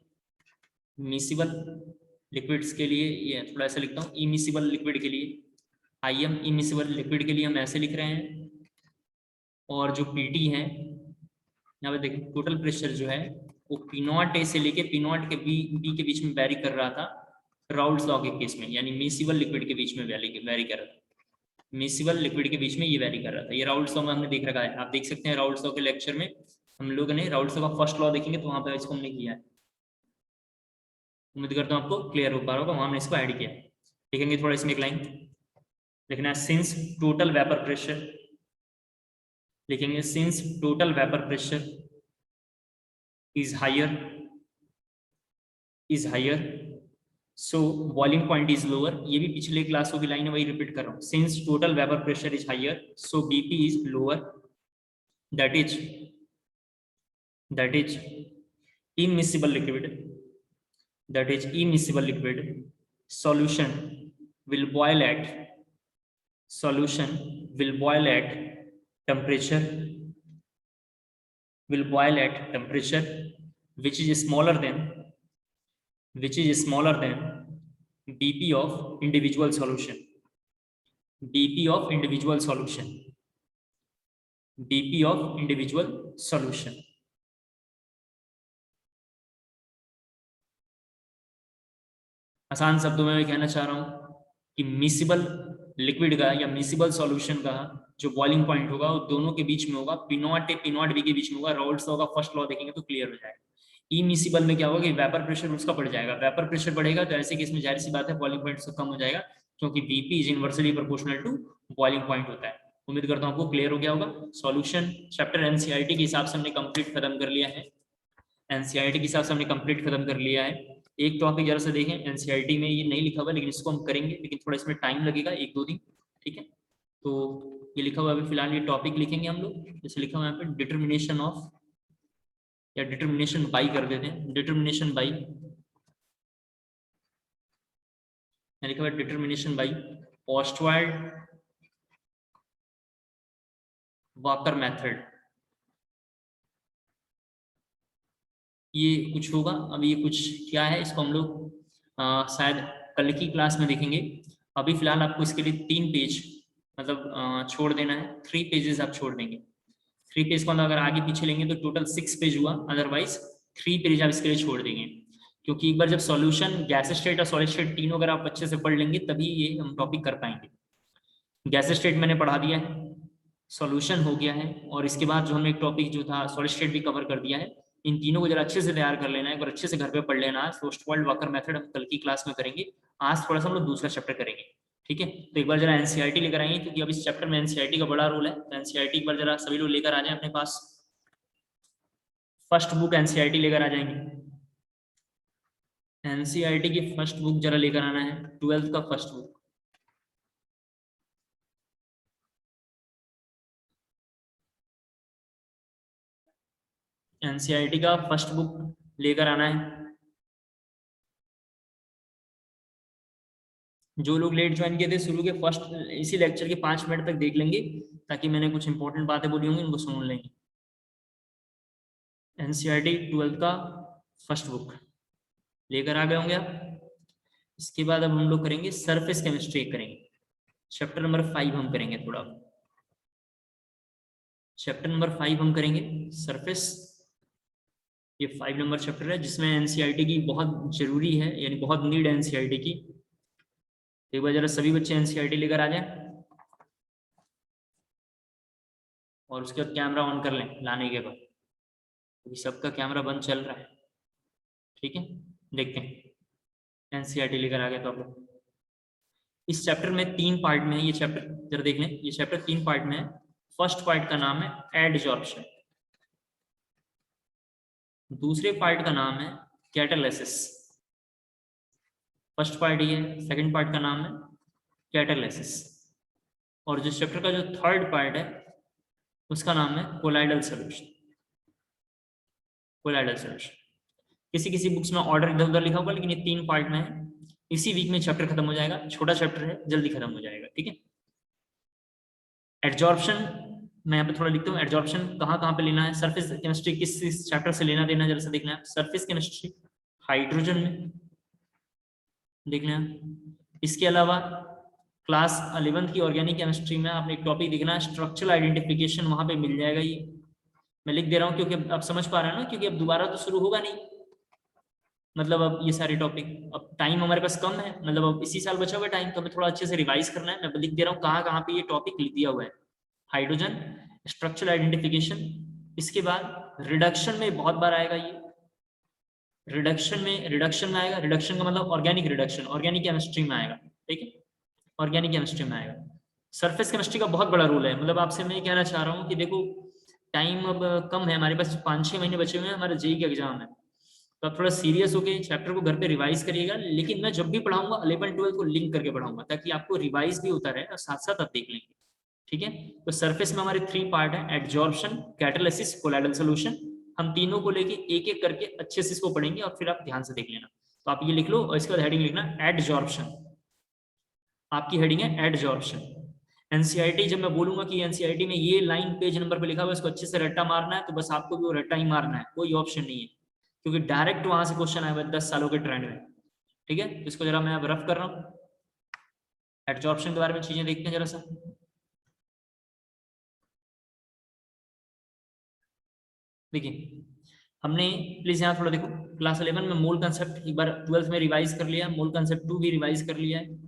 मिसिबल लिक्विड्स के लिए ये थोड़ा ऐसे लिखता हूँ, इमिसिबल लिक्विड के लिए आई एम, इमिसिबल लिक्विड के लिए हम ऐसे लिख रहे हैं। और जो पीटी है यहाँ पे देखिए, टोटल प्रेशर जो है वो पी नॉट ए से लेके पी नॉट के बी के बीच में वेरी कर रहा था राउल्ट्स लॉ के केस में, यानी मिसिबल लिक्विड के बीच में वेरी कर रहा था, मिसिबल लिक्विड के बीच में ये वेरी कर रहा था। ये राउल्ट्स लॉ में हमने देख रखा है, आप देख सकते हैं राउल्ट्स लॉ के लेक्चर में हम लोगों ने राउल्ट्स लॉ का फर्स्ट लॉ देखेंगे तो वहां पर इसको हमने किया है। उम्मीद करता हूँ आपको क्लियर हो पा रहा होगा, वहां हमने इसको ऐड किया। लिखेंगे थोड़ा इसमें एक लाइन लिखना है, सिंस टोटल वेपर प्रेशर, लिखेंगे since total vapour pressure is higher so boiling point is lower. ये भी पिछले क्लासों की लाइन है, वही रिपीट कर रहा हूँ। Since total vapour pressure is higher so BP is lower, that is immiscible liquid, that is immiscible liquid solution will boil at temperature which is smaller than BP of individual solution, BP of individual solution। आसान शब्दों में मैं कहना चाह रहा हूं कि मिसिबल लिक्विड का या मिसिबल सॉल्यूशन का जो बॉइलिंग पॉइंट होगा वो दोनों के बीच में होगा, P0 P0 B के बीच में होगा। राउल्ट्स लॉ का फर्स्ट लॉ देखेंगे तो क्लियर हो जाएगा। इमिसिबल में क्या होगा कि वेपर प्रेशर उसका बढ़ जाएगा, वेपर प्रेशर बढ़ेगा तो ऐसे केस में जाहिर सी बात है बॉइलिंग पॉइंट से कम हो जाएगा, क्योंकि Vp is inversely proportional to boiling point होता है। उम्मीद करता हूं आपको क्लियर हो गया होगा। सॉल्यूशन चैप्टर एनसीईआरटी के हिसाब से हमने कंप्लीट खत्म कर लिया है, एनसीईआरटी के हिसाब से हमने कंप्लीट खत्म कर लिया है। एक टॉपिक जरा सा देखें, एनसीईआरटी में ये नहीं लिखा हुआ लेकिन इसको हम करेंगे, लेकिन थोड़ा इसमें टाइम लगेगा, 1-2 दिन, ठीक है। तो ये लिखा हुआ अभी फिलहाल ये टॉपिक लिखेंगे हम लोग, जैसे लिखा हुआ है यहाँ पे डिटर्मिनेशन ऑफ, या डिटर्मिनेशन बाई कर देते हैं, डिटर्मिनेशन बाई, लिखा हुआ डिटर्मिनेशन बाई ऑस्टवाल्ड वॉकर मेथड। ये कुछ होगा, अब ये कुछ क्या है इसको हम लोग शायद कल की क्लास में देखेंगे। अभी फिलहाल आपको इसके लिए 3 पेज मतलब छोड़ देना है, 3 पेजेस आप छोड़ देंगे। 3 पेज को अगर आगे पीछे लेंगे तो टोटल 6 पेज हुआ, अदरवाइज 3 पेज आप इसके लिए छोड़ देंगे, क्योंकि एक बार जब सॉल्यूशन गैस स्टेट और सॉलिड स्टेट तीनों अगर आप अच्छे से पढ़ लेंगे तभी ये हम टॉपिक कर पाएंगे। गैस स्टेट मैंने पढ़ा दिया है, सॉल्यूशन हो गया है, और इसके बाद जो हमने एक टॉपिक जो था सॉलिड स्टेट भी कवर कर दिया है। इन तीनों को जरा अच्छे से तैयार कर लेना है, एक बार अच्छे से घर पे पढ़ लेना है। ऑस्टवाल्ड वॉकर मेथड हम कल की क्लास में करेंगे, आज थोड़ा सा हम लोग दूसरा चैप्टर करेंगे, ठीक है। तो एक बार जरा एनसीईआरटी लेकर आएंगे, क्योंकि अब इस चैप्टर में एनसीईआरटी का बड़ा रोल है। तो एनसीईआरटी एक बार जरा सभी लोग लेकर आ जाए अपने पास, फर्स्ट बुक एनसीईआरटी लेकर आ जाएंगे। एनसीईआरटी की फर्स्ट बुक जरा लेकर आना है, 12th का फर्स्ट बुक। एनसीईआरटी का फर्स्ट बुक लेकर आना है। जो लोग लेट ज्वाइन किए थे शुरू के फर्स्ट इसी लेक्चर के 5 मिनट तक देख लेंगे, ताकि मैंने कुछ इंपॉर्टेंट बातें बोली होंगी उनको सुन लेंगे। एनसीईआरटी 12th का फर्स्ट बुक लेकर आ गए होंगे आप। इसके बाद अब हम लोग करेंगे सरफेस केमिस्ट्री करेंगे, चैप्टर नंबर 5 हम करेंगे थोड़ा। चैप्टर नंबर 5 हम करेंगे सरफेस, ये 5 नंबर चैप्टर है जिसमें एनसीईआरटी की बहुत जरूरी है, यानी बहुत नीड है एनसीईआरटी की। एक बार जरा सभी बच्चे एनसीईआरटी लेकर आ जाए, और उसके बाद कैमरा ऑन कर लें लाने के बाद, क्योंकि सबका कैमरा बंद चल रहा है, ठीक है। देखते हैं एनसीईआरटी लेकर आ गए तो आप लोग। इस चैप्टर में 3 पार्ट में है ये चैप्टर, जरा देख लें। ये चैप्टर 3 पार्ट में है। फर्स्ट पार्ट का नाम है एडजॉर्प्शन, दूसरे पार्ट का नाम है कैटालिसिस। फर्स्ट पार्ट ये है, सेकंड पार्ट का नाम है कैटालिसिस, और जिस चैप्टर का जो थर्ड पार्ट है उसका नाम है कोलाइडल सॉल्यूशन। कोलाइडल सॉल्यूशन किसी किसी बुक्स में ऑर्डर इधर उधर लिखा होगा, लेकिन ये 3 पार्ट में है। इसी वीक में चैप्टर खत्म हो जाएगा, छोटा चैप्टर है, जल्दी खत्म हो जाएगा, ठीक है। एडजॉर्प्शन मैं यहाँ पे थोड़ा लिखता हूँ, एडजॉर्प्शन कहाँ पे लेना है, सरफेस केमिस्ट्री किस चैप्टर से लेना देना जरा सा देखना है। सरफेस केमिस्ट्री हाइड्रोजन में देखना है। इसके अलावा क्लास 11th की ऑर्गेनिक केमिस्ट्री में आपने एक टॉपिक देखना है स्ट्रक्चरल आइडेंटिफिकेशन, वहां पे मिल जाएगा। ये मैं लिख दे रहा हूँ क्योंकि अब समझ पा रहे हैं ना, क्योंकि अब दोबारा तो शुरू होगा नहीं, मतलब अब ये सारे टॉपिक, अब टाइम हमारे पास कम है, मतलब अब इसी साल बचा हुआ टाइम, तो हमें थोड़ा अच्छे से रिवाइज करना है। मैं लिख दे रहा हूँ कहाँ पे ये टॉपिक लिख दिया हुआ है। हाइड्रोजन, स्ट्रक्चरल आइडेंटिफिकेशन, इसके बाद रिडक्शन में बहुत बार आएगा ये, रिडक्शन में आएगा। रिडक्शन का मतलब ऑर्गेनिक रिडक्शन, ऑर्गेनिक केमिस्ट्री में आएगा। ठीक है, ऑर्गेनिक केमिस्ट्री में आएगा। सरफेस केमिस्ट्री का बहुत बड़ा रोल है, मतलब आपसे मैं कहना चाह रहा हूँ कि देखो टाइम अब कम है हमारे पास, 5-6 महीने बचे हुए हैं, हमारे जेईई का एग्जाम है, तो आप थोड़ा सीरियस होकर चैप्टर को घर पे रिवाइज करिएगा। लेकिन मैं जब भी पढ़ाऊंगा 11-12 को लिंक करके पढ़ाऊंगा, ताकि आपको रिवाइज भी होता रहे और साथ साथ आप देख लेंगे। ठीक है, तो सरफेस में हमारे 3 पार्ट है, एडजॉर्प्शन, कैटालिसिस, कोलाइडल सॉल्यूशन। हम तीनों को लेके एक एक करके अच्छे से इसको पढ़ेंगे और फिर आप ध्यान से देख लेना। तो आप ये लिख लो और इसके बाद हेडिंग लिखना एडजॉर्प्शन, आपकी हेडिंग है एडजॉर्प्शन। एनसीईआरटी जब मैं बोलूंगा कि एनसीईआरटी में ये लाइन पेज नंबर पे लिखा हुआ है, इसको अच्छे से रट्टा मारना है, तो बस आपको भी वो रट्टा ही मारना है, कोई ऑप्शन नहीं है, क्योंकि डायरेक्ट वहां से क्वेश्चन आया हुआ है 10 सालों के ट्रेंड में। ठीक है, इसको जरा मैं अब रफ कर रहा हूँ, एडजॉर्प्शन के बारे में चीजें देखते हैं जरा सा। देखिए हमने, प्लीज यहाँ थोड़ा देखो, क्लास 11 में मोल कंसेप्ट एक बार 12th में रिवाइज कर लिया, मोल कंसेप्ट 2 भी रिवाइज कर लिया है,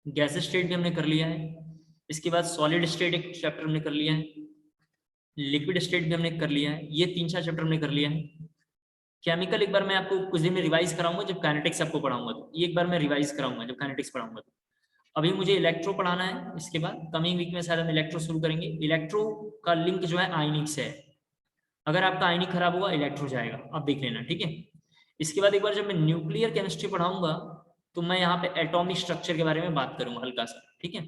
गैस स्टेट भी हमने कर लिया है, इसके बाद सॉलिड स्टेट एक चैप्टर हमने कर लिया है, लिक्विड स्टेट भी हमने कर लिया है, ये 3-4 चैप्टर हमने कर लिया है। केमिकल एक बार मैं आपको कुछ दिन में रिवाइज कराऊंगा जब काइनेटिक्स आपको पढ़ाऊंगा, तो ये एक बार मैं रिवाइज कराऊंगा जब काइनेटिक्स पढ़ाऊंगा। तो अभी मुझे इलेक्ट्रो पढ़ाना है, इसके बाद कमिंग वीक में शायद हम इलेक्ट्रो शुरू करेंगे। इलेक्ट्रो का लिंक जो है आयनिक से है, अगर आपका आयनिक खराब हुआ इलेक्ट्रो जाएगा, आप देख लेना। ठीक है, इसके बाद एक बार जब मैं न्यूक्लियर केमिस्ट्री पढ़ाऊंगा तो मैं यहाँ पे एटॉमिक स्ट्रक्चर के बारे में बात करूंगा हल्का सा। ठीक है,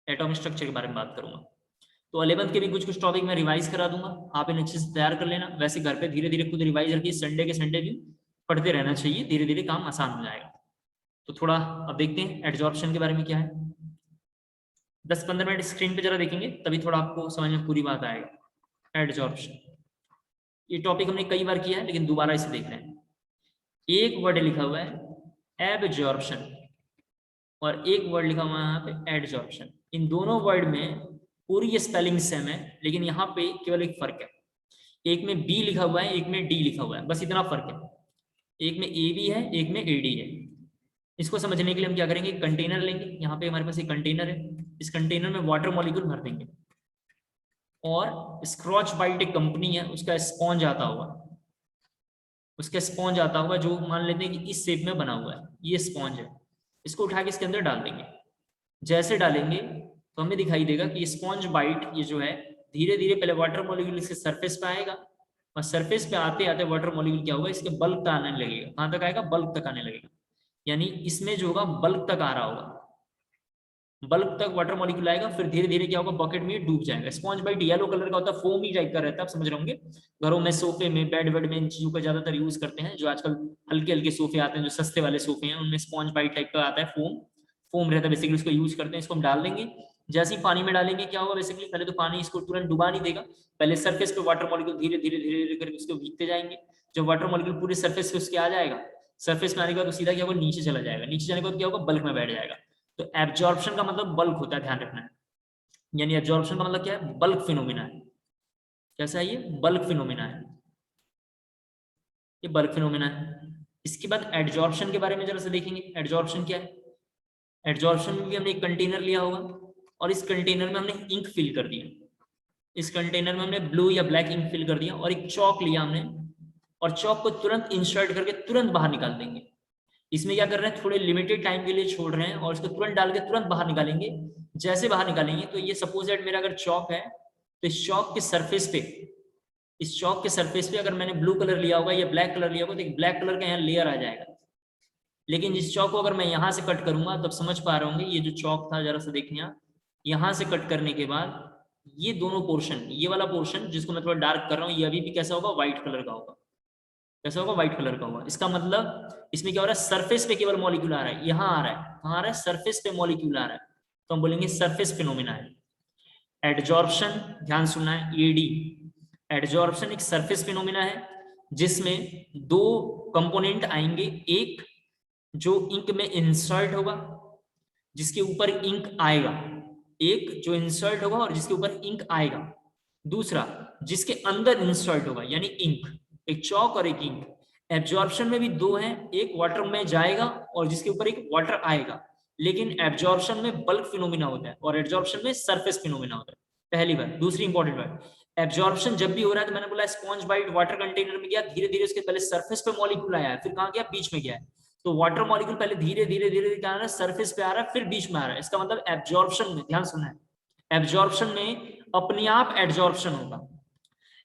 एटॉमिक स्ट्रक्चर के बारे में बात करूंगा। तो 11th के भी कुछ कुछ टॉपिक मैं रिवाइज करा दूंगा, आप इन्हें अच्छे से तैयार कर लेना। वैसे घर पे धीरे धीरे खुद रिवाइज रखिए, संडे के संडे भी पढ़ते रहना चाहिए, धीरे धीरे काम आसान हो जाएगा। तो थोड़ा अब देखते हैं एडजॉर्प्शन के बारे में क्या है, 10-15 मिनट स्क्रीन पे जरा देखेंगे तभी थोड़ा आपको समझ में पूरी बात आएगा। एडजॉर्प्शन ये टॉपिक हमने कई बार किया है, लेकिन दोबारा इसे देख रहे हैं। एक वर्ड लिखा हुआ है एब्जॉर्प्शन और एक वर्ड लिखा हुआ है यहाँ पे एडजॉर्प्शन। इन दोनों वर्ड में पूरी स्पेलिंग सेम है, लेकिन यहाँ पे केवल एक फर्क है, एक में बी लिखा हुआ है, एक में डी लिखा हुआ है, बस इतना फर्क है। एक में ए बी है, एक में ए डी है। इसको समझने के लिए हम क्या करेंगे, कंटेनर लेंगे, यहाँ पे हमारे पास एक कंटेनर है, इस कंटेनर में वाटर मॉलिक्यूल भर देंगे और स्क्रॉच बाइट एक कंपनी है, उसका स्पॉन्ज आता हुआ, उसका स्पॉन्ज आता हुआ जो मान लेते हैं कि इस शेप में बना हुआ है, ये स्पॉन्ज है, इसको उठा के इसके अंदर डाल देंगे। जैसे डालेंगे तो हमें दिखाई देगा कि स्पॉन्ज बाइट ये जो है धीरे धीरे पहले वाटर मॉलिक्यूल इसके सरफेस पे आएगा और सरफेस पे आते आते वाटर मॉलिक्यूल क्या होगा, इसके बल्क तक आने लगेगा। कहाँ तक आएगा, बल्क तक आने लगेगा, यानी इसमें जो होगा बल्क तक आ रहा होगा, बल्क तक वाटर मॉलिक्यूल आएगा, फिर धीरे धीरे क्या होगा, बकेट में डूब जाएगा। स्पॉन्ज बाइट येलो कलर का होता है, फोम ही टाइप का रहता है, आप समझ रहे होंगे। घरों में सोफे में बेड वेड में इन चीजों का ज्यादातर यूज करते हैं, जो आजकल हल्के हल्के सोफे आते हैं, जो सस्ते वाले सोफे हैं, उनमें स्पॉन्ज बाइट टाइप का आता है, फोम फोम रहता है बेसिकली, उसको यूज करते हैं। इसको हम डाल देंगे, जैसे ही पानी में डालेंगे क्या होगा, बेसिकली पहले तो पानी इसको तुरंत डुबा नहीं देगा, पहले सरफेस पे वाटर मॉलिक्यूल धीरे धीरे धीरे धीरे करके उसको भीगते जाएंगे। जब वाटर मॉलिक्यूल पूरे सरफेस पे उसके आ जाएगा, सरफेस में आने के बाद सीधा क्या होगा, नीचे चला जाएगा, नीचे जाने के बाद क्या होगा, बल्क में बैठ जाएगा। तो एब्जॉर्प्शन का मतलब बल्क होता है, ध्यान रखना है। यानी एब्जॉर्प्शन का मतलब क्या है, बल्क फिनोमिना है। कैसा है ये, बल्क फिनोमिना है, ये बल्क फिनोमिना है। इसके बाद एडजॉर्प्शन के बारे में जरा सा देखेंगे, एडजॉर्प्शन क्या है। एडजॉर्प्शन में भी हमने एक कंटेनर लिया होगा और इस कंटेनर में हमने इंक फिल कर दिया, इस कंटेनर में हमने ब्लू या ब्लैक इंक फिल कर दिया, और एक चौक लिया हमने और चौक को तुरंत इंसर्ट करके तुरंत बाहर निकाल देंगे। इसमें क्या कर रहे हैं, थोड़े लिमिटेड टाइम के लिए छोड़ रहे हैं और इसको तुरंत डाल के तुरंत बाहर निकालेंगे। जैसे बाहर निकालेंगे तो ये सपोज दैट मेरा अगर चौक है, तो इस चौक के सरफेस पे, इस चौक के सरफेस पे अगर मैंने ब्लू कलर लिया होगा या ब्लैक कलर लिया होगा, तो एक ब्लैक कलर का यहाँ लेयर आ जाएगा। लेकिन जिस चौक को अगर मैं यहाँ से कट करूंगा, तब समझ पा रहे होंगे, ये जो चौक था जरा सा देखिए, यहाँ से कट करने के बाद ये दोनों पोर्शन, ये वाला पोर्शन जिसको मैं थोड़ा डार्क कर रहा हूँ, ये अभी भी कैसा होगा, व्हाइट कलर का होगा। कैसा होगा, व्हाइट कलर का होगा। इसका मतलब इसमें क्या हो रहा है, सरफेस पे केवल मॉलिक्यूल आ रहा है, यहाँ आ रहा है, कहाँ आ रहा है, सरफेस पे मॉलिक्यूल आ रहा है, तो हम बोलेंगे सरफेस फिनोमिना है। एडजॉर्प्शन, ध्यान सुनना है, एडी, एडजॉर्प्शन एक सरफेस फिनोमिना है जिसमें दो कंपोनेंट आएंगे, एक जो इंक में इंसर्ट होगा, जिसके ऊपर इंक आएगा, एक जो इंसर्ट होगा और जिसके ऊपर इंक आएगा, दूसरा जिसके अंदर इंसर्ट होगा यानी इंक, एक चौक और एक इंक। एब्जॉर्प्शन में भी दो हैं, एक वाटर में जाएगा और जिसके ऊपर एक वाटर आएगा, लेकिन एब्जॉर्प्शन में बल्क फिनोमिना होता है और एब्जॉर्प्शन में सरफेस फिनोमिना होता है। पहली बात। दूसरी इंपॉर्टेंट बात, एब्जॉर्प्शन जब भी हो रहा है तो मैंने बोला स्पॉन्ज बाइट वाटर कंटेनर में गया, धीरे धीरे उसके पहले सरफेस पे मॉलिक्यूल आया है, फिर कहाँ गया, बीच में गया है। तो वाटर मॉलिक्यूल पहले धीरे धीरे धीरे क्या आ रहा है, सरफेस पे आ रहा है, फिर बीच में आ रहा है। इसका मतलब एब्जॉर्प्शन में, ध्यान सुना है, एब्जॉर्प्शन में अपने आप एड्जॉर्प्शन होगा।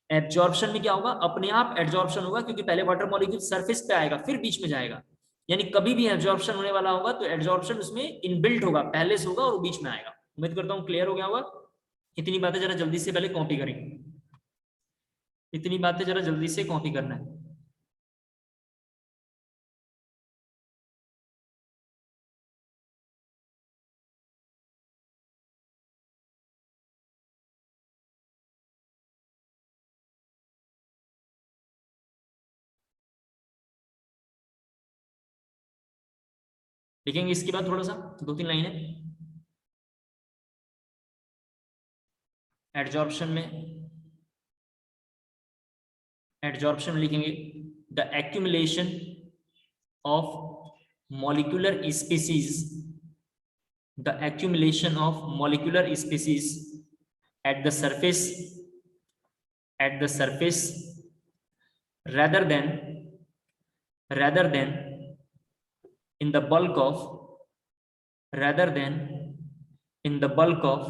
एब्जॉर्प्शन में क्या होगा, अपने आप एड्जॉर्प्शन होगा, क्योंकि पहले वाटर मॉलिक्यूल सरफेस पे आएगा फिर बीच में जाएगा। यानी कभी भी एब्जॉर्प्शन होने वाला होगा तो एड्जॉर्प्शन उसमें इनबिल्ट होगा, पहले से होगा और बीच में आएगा। उम्मीद करता हूँ क्लियर हो गया होगा। इतनी बातें जरा जल्दी से पहले कॉपी करेंगे, इतनी बातें जरा जल्दी से कॉपी करना है। लिखेंगे इसके बाद थोड़ा सा 2-3 लाइनें एड्जॉर्प्शन में। एड्जॉर्प्शन में लिखेंगे the accumulation of molecular species, the accumulation of molecular species at the surface, at the surface rather than in the bulk of, rather than in the bulk of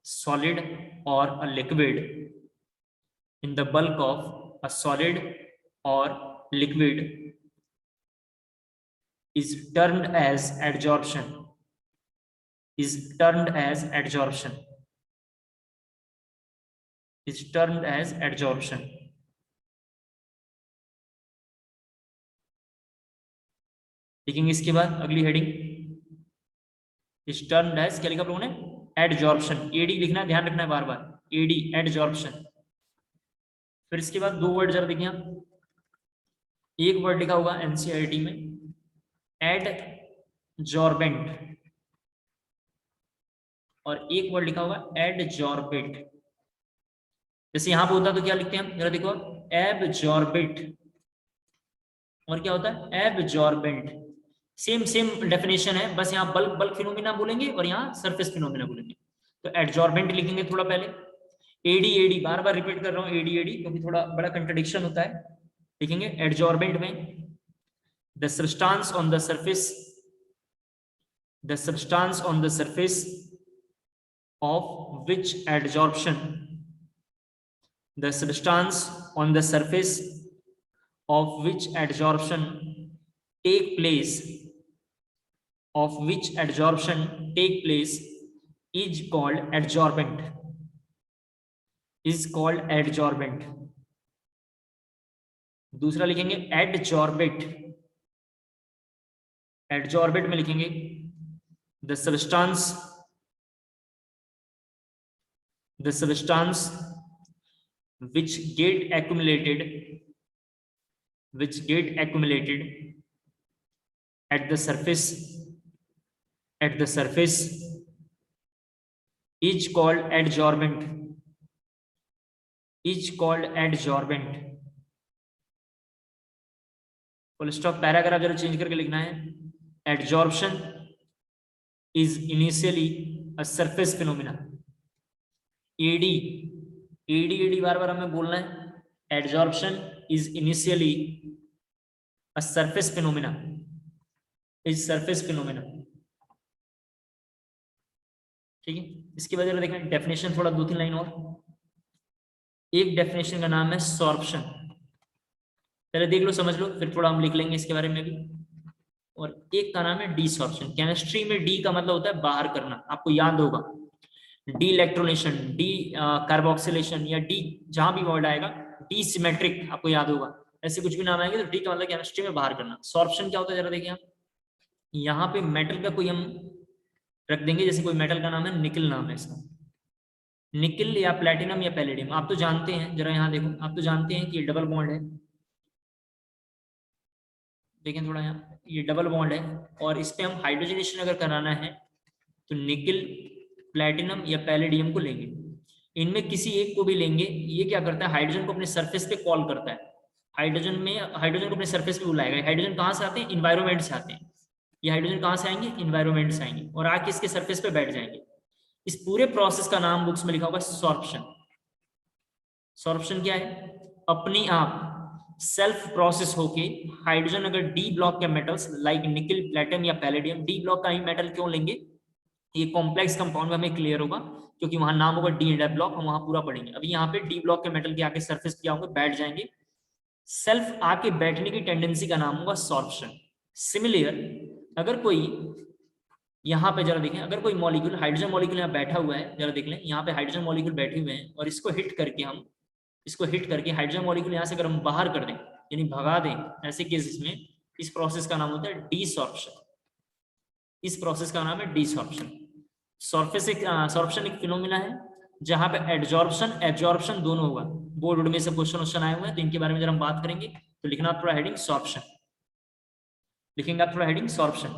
solid or a liquid, in the bulk of a solid or liquid is termed as adsorption, is termed as adsorption, is termed as adsorption. लिखेंगे इसके बाद अगली हेडिंग, is termed as, क्या लिखा आप लोगों ने, adsorption, एडी लिखना है, ध्यान रखना है बार बार, एडी adsorption। फिर इसके बाद 2 वर्ड जरा देखिए आप, एक वर्ड लिखा होगा एनसीईआरटी में एडजॉर्बेंट, और एक वर्ड लिखा होगा एडजॉर्बेट। जैसे यहां पे होता तो क्या लिखते हैं हम, जरा देखो, एब्जॉर्बेट, और क्या होता है, एब्जॉर्बेंट। सेम सेम डेफिनेशन है, बस यहाँ बल्क बल्क फिनोमिना बोलेंगे और यहाँ सरफेस फिनोमिना बोलेंगे। तो एडजॉर्बेंट लिखेंगे थोड़ा पहले, एडी एडी बार बार रिपीट कर रहा हूँ, एडी एडी क्योंकि थोड़ा बड़ा कंट्रडिक्शन होता है। लिखेंगे एडजॉर्बेंट में the substance on the surface, the substance on the surface of which adsorption, the substance on the surface of which adsorption take place, of which adsorption take place is called adsorbent, is called adsorbent। दूसरा लिखेंगे adsorbate, adsorbate में लिखेंगे the substance which get accumulated at the surface is called adsorbent, is called adsorbent। Full stop, paragraph जरा चेंज करके लिखना है, adsorption is initially a surface phenomena, ad ad ad बार बार हमें बोलना है, adsorption is initially a surface phenomena, is surface phenomena. ठीक है, इसके बाद देखें डेफिनेशन, थोड़ा 2-3 लाइन और। एक डेफिनेशन का नाम है सॉर्प्शन, पहले देख लो समझ लो, फिर थोड़ा हम लिख लेंगे इसके बारे में भी। और एक का नाम है डीसॉर्प्शन। केमिस्ट्री में डी का मतलब होता है बाहर करना, आपको याद होगा, डी इलेक्ट्रोनेशन, डी कार्बोक्सिलेशन, या डी जहां भी वर्ड आएगा, डी सिमेट्रिक आपको याद होगा, ऐसे कुछ भी नाम आएंगे तो डी का मतलब केमिस्ट्री में बाहर करना। सॉर्प्शन क्या होता है जरा देखिए आप, यहाँ पे मेटल का कोई हम रख देंगे, जैसे कोई मेटल का नाम है निकल, नाम है इसका, निकल या प्लेटिनम या पैलेडियम, आप तो जानते हैं, जरा यहाँ देखो, आप तो जानते हैं कि ये डबल बॉन्ड है, देखें थोड़ा यहाँ, ये डबल बॉन्ड है, और इस पे हम हाइड्रोजनेशन अगर कराना है तो निकल, प्लैटिनम या पैलेडियम को लेंगे, इनमें किसी एक को भी लेंगे। ये क्या करता है, हाइड्रोजन को अपने सरफेस पे कॉल करता है, हाइड्रोजन को अपने सरफेस पे बुलाएगा। हाइड्रोजन कहाँ से आते हैं, इन्वायरमेंट से आते हैं, ये हाइड्रोजन कहाँ से आएंगे, इन्वायरमेंट से आएंगे, और आके इसके सरफेस पे बैठ जाएंगे। इस पूरे प्रोसेस का नाम बुक्स में लिखा होगा सॉर्प्शन। सॉर्प्शन क्या है, अपने आप सेल्फ प्रोसेस होके हाइड्रोजन अगर डी ब्लॉक के मेटल्स लाइक निकल, प्लेटिनम या पैलेडियम, डी ब्लॉक का ही मेटल क्यों लेंगे, ये कॉम्प्लेक्स कंपाउंड में हमें क्लियर होगा क्योंकि वहां नाम होगा डी एंड एफ ब्लॉक, हम वहां पूरा पढ़ेंगे। अभी यहाँ पे डी ब्लॉक के मेटल के आके सरफेस क्या होंगे, बैठ जाएंगे। सेल्फ आके बैठने की टेंडेंसी का नाम होगा सॉर्प्शन। सिमिलर अगर कोई यहाँ पे जरा देखें, अगर कोई मॉलिक्यूल हाइड्रोजन मॉलिक्यूल यहाँ बैठा हुआ है, जरा देख लें, यहाँ पे हाइड्रोजन मॉलिक्यूल बैठे हुए हैं और इसको हिट करके हाइड्रोजन मॉलिक्यूल यहाँ से अगर हम बाहर कर दें यानी भगा दें, ऐसे केसेस में इस प्रोसेस का नाम होता है डीसॉर्प्शन। इस प्रोसेस का नाम है डीसॉर्प्शन। सॉर्प्शन एक फिनोमिना है जहां पे एडजॉर्प्शन एब्जॉर्प्शन दोनों होगा। बोर्ड में से क्वेश्चन आए हुए हैं तो इनके बारे में जरा हम बात करेंगे। तो लिखना आप थोड़ा हेडिंग सॉर्प्शन, लिखेंगे आप थोड़ा हेडिंग सॉर्प्शन।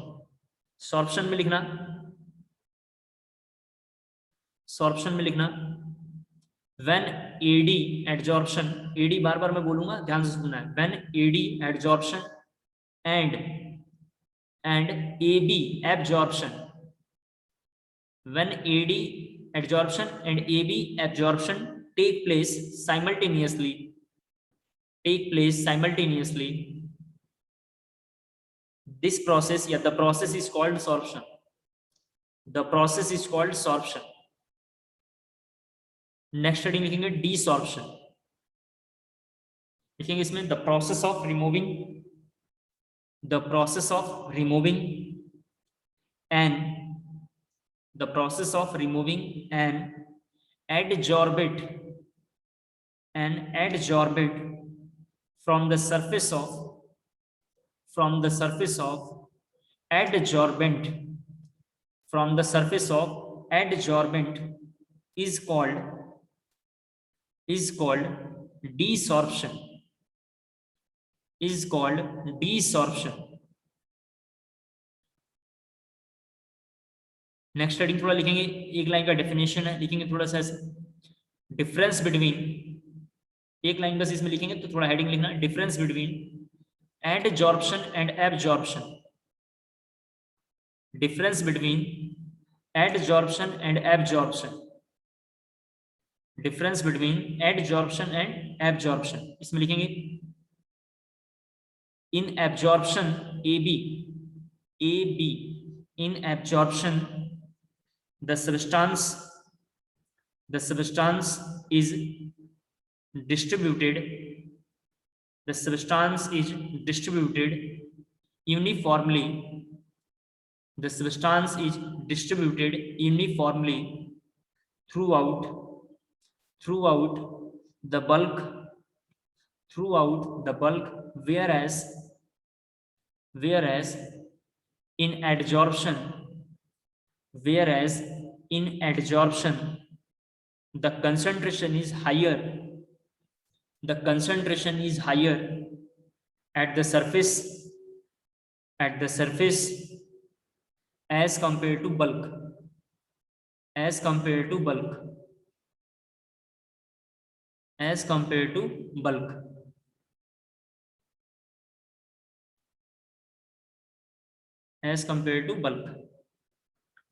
सॉर्प्शन में लिखना, सॉर्प्शन में लिखना व्हेन एडी एडजॉर्प्शन, एडी बार बार मैं बोलूंगा ध्यान से सुनना है, when AD adsorption and AB absorption, when AD adsorption and AB absorption take place simultaneously, this process, yeah, the process is called sorption. The process is called sorption. Next heading लिखेंगे desorption, लिखेंगे इसमें the process of removing an adsorbate from the surface of adsorbent is called desorption, next heading थोड़ा लिखेंगे, एक लाइन का डेफिनेशन है, लिखेंगे थोड़ा सा डिफरेंस बिटवीन, एक लाइन बस इसमें लिखेंगे तो थोड़ा हेडिंग लिखना, difference between adsorption and absorption, difference between adsorption and absorption, difference between adsorption and absorption. इसमें लिखेंगे इन absorption AB in absorption the substance is distributed uniformly, throughout the bulk, whereas in adsorption the concentration is higher at the surface as compared to bulk,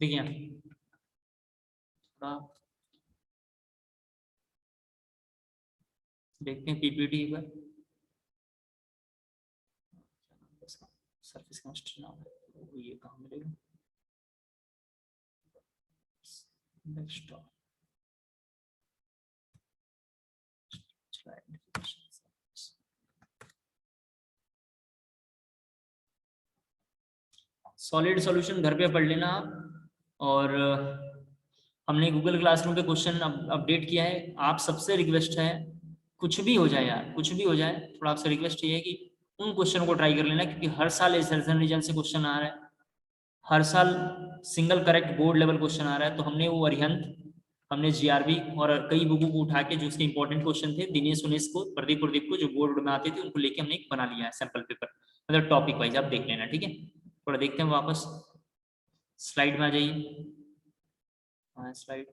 देखिए देखते हैं पीपीटी एक बार, सरफेस केमिस्ट्री नाम है, ये कहाँ मिलेगा, नेक्स्ट सॉलिड सॉल्यूशन घर पे पढ़ लेना आप। और हमने गूगल क्लासरूम पे क्वेश्चन अपडेट किया है, आप सबसे रिक्वेस्ट है कुछ भी हो जाए यार, कुछ भी हो जाए, थोड़ा आपसे रिक्वेस्ट ये है कि उन क्वेश्चन को ट्राई कर लेना, क्योंकि हर साल एसर्जन रीजन से क्वेश्चन आ रहा है, हर साल single correct board level question आ रहा है। तो हमने वो अरिहंत, हमने जीआरबी और कई बुकों को उठा के जो उसके इंपॉर्टेंट क्वेश्चन थे, दिनेश उनेश को, प्रदीप को जो बोर्ड में आते थे, उनको लेके हमने एक बना लिया है सैंपल पेपर, मतलब टॉपिक वाइज आप देख लेना, ठीक है। थोड़ा देखते हैं वापस स्लाइड में आ जाइए, हाँ स्लाइड,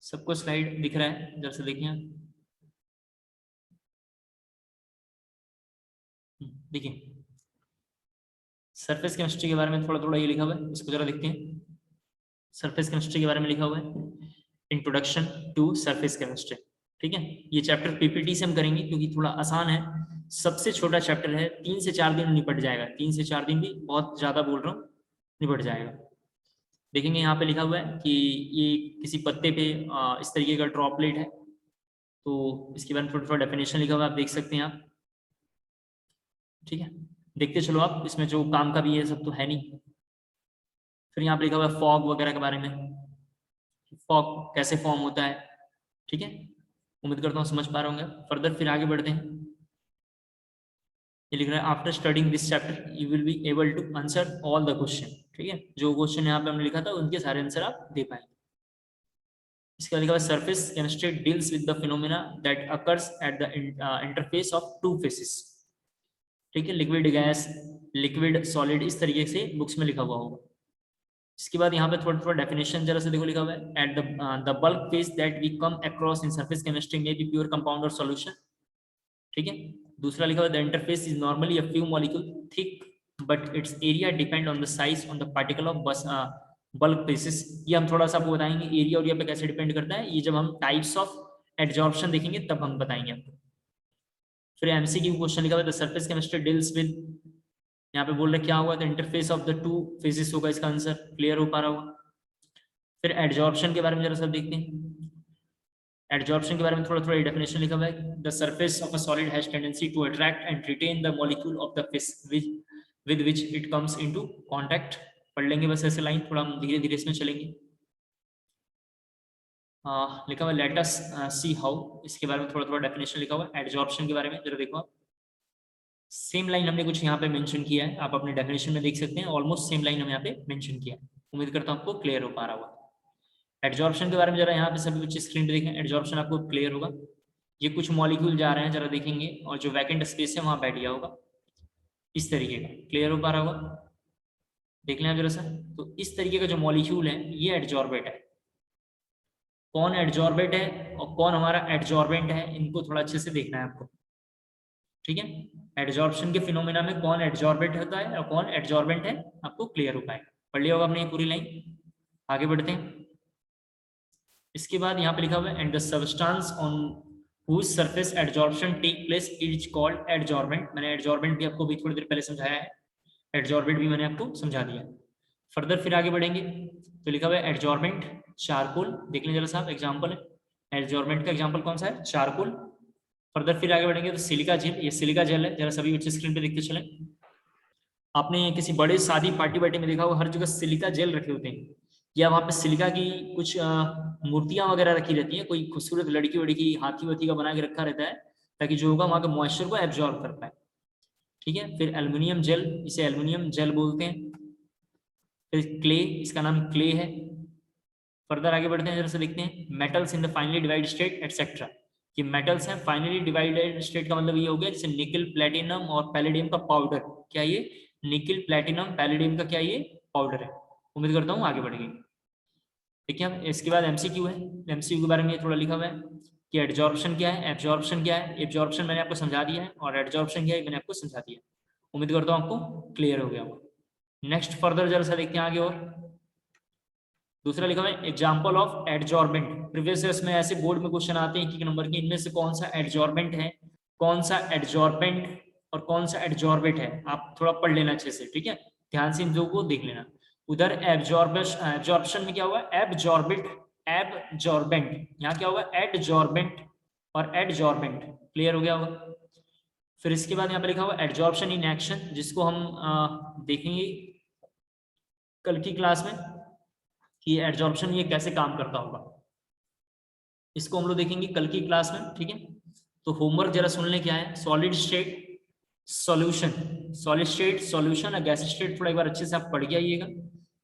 सबको स्लाइड दिख रहा है, जरा से देखिए, देखिए सरफेस केमिस्ट्री के बारे में थोड़ा ये लिखा हुआ है, इसको जरा देखते हैं। सरफेस केमिस्ट्री के बारे में लिखा हुआ है, इंट्रोडक्शन टू सरफेस केमिस्ट्री, ठीक है। ये चैप्टर पीपीटी से हम करेंगे क्योंकि थोड़ा आसान है, सबसे छोटा चैप्टर है, 3 से 4 दिन में निपट जाएगा, 3 से 4 दिन भी बहुत ज्यादा बोल रहा हूँ, निपट जाएगा। देखेंगे यहाँ पे लिखा हुआ है कि ये किसी पत्ते पे इस तरीके का ड्रॉपलेट है, तो इसके बारे में थोड़ा थोड़ा डेफिनेशन लिखा हुआ है, आप देख सकते हैं आप। ठीक है, देखते चलो आप, इसमें जो काम का भी है सब तो है नहीं। फिर यहाँ पे लिखा हुआ है फॉग वगैरह के बारे में, फॉग कैसे फॉर्म होता है। ठीक है, उम्मीद करता हूँ समझ पा रहे होंगे। फर्दर फिर आगे बढ़ते हैं। ये लिख रहा है after studying this chapter you will be able to answer all the question. ठीक है, जो क्वेश्चन यहाँ पे हमने लिखा था उनके सारे आंसर आप दे पाएंगे। इसके बाद लिखा हुआ surface chemistry deals with the phenomena that occurs at the interface of two phases. ठीक है, लिक्विड गैस, लिक्विड सॉलिड, इस तरीके से बुक्स में लिखा हुआ होगा। इसके बाद यहाँ पे थोड़ा थोड़ा डेफिनेशन जरा से देखो लिखा हुआ है, at the bulk phase that we come across in surface chemistry may be pure compound और सॉल्यूशन। ठीक है, दूसरा लिखा हुआ है the interface is normally a few molecule thick but its area depend on the size on the particle of बस बल्क फेसेस। ये हम थोड़ा सा आपको बताएंगे एरिया और एरिया पे कैसे डिपेंड करता है, ये जब हम टाइप्स ऑफ एडजॉर्प्शन देखेंगे तब हम बताएंगे आपको। फिर एमसीक्यू क्वेश्चन लिखा हुआ है the surface chemistry deals with, यहाँ पे बोल रहे क्या हुआ, the interface of the two faces होगा, इसका आंसर क्लियर हो पा रहा होगा। फिर एडजॉर्प्शन के बारे में जरा सब देखते हैं। एडजॉर्प्शन के बारे में थोड़ा थोड़ा डेफिनेशन लिखा हुआ है, the surface of a solid has tendency to attract and retain the molecule of the phase with which it comes into contact. पढ़ लेंगे बस ऐसे लाइन, थोड़ा हम धीरे धीरे इसमें चलेंगे। लिखा हुआ लेट अस सी हाउ, इसके बारे में थोड़ा थोड़ा डेफिनेशन लिखा हुआ है एडजॉर्प्शन के बारे में, जरा देखो आप। सेम लाइन हमने कुछ यहाँ पे मेंशन किया है, आप अपने डेफिनेशन में देख सकते हैं, ऑलमोस्ट सेम लाइन हम यहाँ पे मेंशन किया है। उम्मीद करता हूँ आपको क्लियर हो पा रहा होगा। एडजॉर्प्शन के बारे में जरा यहाँ पे सभी बच्चे स्क्रीन पे देखें, एडजॉर्प्शन आपको क्लियर होगा। ये कुछ मॉलिक्यूल जा रहे हैं, जरा देखेंगे, और जो वैकेंट स्पेस है वहां बैठ गया होगा, इस तरीके का। क्लियर हो पा रहा होगा, देख लें आप जरा सा। तो इस तरीके का जो मॉलिक्यूल है ये एडजॉर्बेट है। कौन एडजॉर्बेट है और कौन हमारा एडजॉर्बेंट है, इनको थोड़ा अच्छे से देखना है आपको। ठीक है, एडजॉर्प्शन के फिनोमेना में कौन एडजॉर्बेंट होता है और कौन एडजॉर्बेंट है, आपको क्लियर हो पाएगा। पढ़ लिया होगा आपने ये पूरी लाइन। आगे बढ़ते हैं। इसके बाद यहाँ पे लिखा हुआ है and the substance on whose surface adsorption take place is called adsorbent. मैंने एडजॉर्बेंट भी आपको भी थोड़ी देर पहले समझाया है, एडजॉर्बेंट भी मैंने आपको समझा दिया। फर्दर फिर आगे बढ़ेंगे तो लिखा हुआ है एडजॉर्बेंट चारकोल, देख लें जरा साहब, एग्जाम्पल है एडजॉर्बेंट का, एग्जाम्पल कौन सा है, चारकोल। फर्दर फिर आगे बढ़ेंगे तो सिलिका जेल, ये सिलिका जेल है, जरा सभी बच्चे स्क्रीन पे देखते चलें। आपने किसी बड़े शादी पार्टी वार्टी में देखा होगा, हर जगह सिलिका जेल रखे होते हैं, या वहाँ पे सिलिका की कुछ मूर्तियां वगैरह रखी रहती हैं, कोई खूबसूरत लड़की वड़की हाथी वाथी का बना के रखा रहता है, ताकि जो होगा वहाँ के मॉइस्चर को एब्जॉर्ब कर पाए। ठीक है, फिर एल्युमिनियम जेल, इसे एल्युमिनियम जेल बोलते हैं। फिर क्ले, इसका नाम क्ले है। फर्दर आगे बढ़ते हैं, जरा से देखते हैं metals in the finally divide state etcetera. कि मेटल्स हैं फाइनली डिवाइडेड स्टेट का मतलब ये हो गया जैसे निकल, प्लेटिनम और पैलेडियम का पाउडर। क्या ये निकल, प्लेटिनम, पैलेडियम का क्या ये पाउडर है। उम्मीद करता हूँ आगे बढ़ेंगे। ठीक है, इसके बाद एमसीक्यू है। एमसीक्यू के बारे में थोड़ा लिखा हुआ है कि एडजॉर्प्शन क्या है, एब्जॉर्प्शन क्या है। एब्जॉर्प्शन मैंने आपको समझा दिया है और एडजॉर्प्शन क्या है मैंने आपको समझा दिया। उम्मीद करता हूँ आपको क्लियर हो गया होगा। नेक्स्ट फर्दर जरा सा देखते हैं आगे। और दूसरा लिखा हुआ है example of adsorbent. Previous years में ऐसे बोर्ड में क्वेश्चन आते हैं कि नंबर के, इनमें से कौन सा एडजॉर्बेंट है, कौन सा एडजॉर्बेंट और कौन सा एडजॉर्बेट है, आप थोड़ा पढ़ लेना अच्छे से। ठीक है, ध्यान से इन दो को देख लेना। उधर एब्जॉर्प्शन में क्या हुआ, एब्जॉर्बेट, एब्जॉर्बेंट, यहाँ क्या होगा एडजॉर्बेंट और एडजॉर्बेंट। क्लियर हो गया होगा। फिर इसके बाद यहाँ पे लिखा हुआ एडजॉर्प्शन इन एक्शन, जिसको हम देखेंगे कल की क्लास में कि एडजॉर्प्शन ये कैसे काम करता होगा, इसको हम लोग देखेंगे कल की क्लास में। ठीक है, तो होमवर्क जरा सुन ले क्या है, solid state solution, solid state solution और गैस स्टेट थोड़ा एक बार अच्छे से आप पढ़ के आइएगा,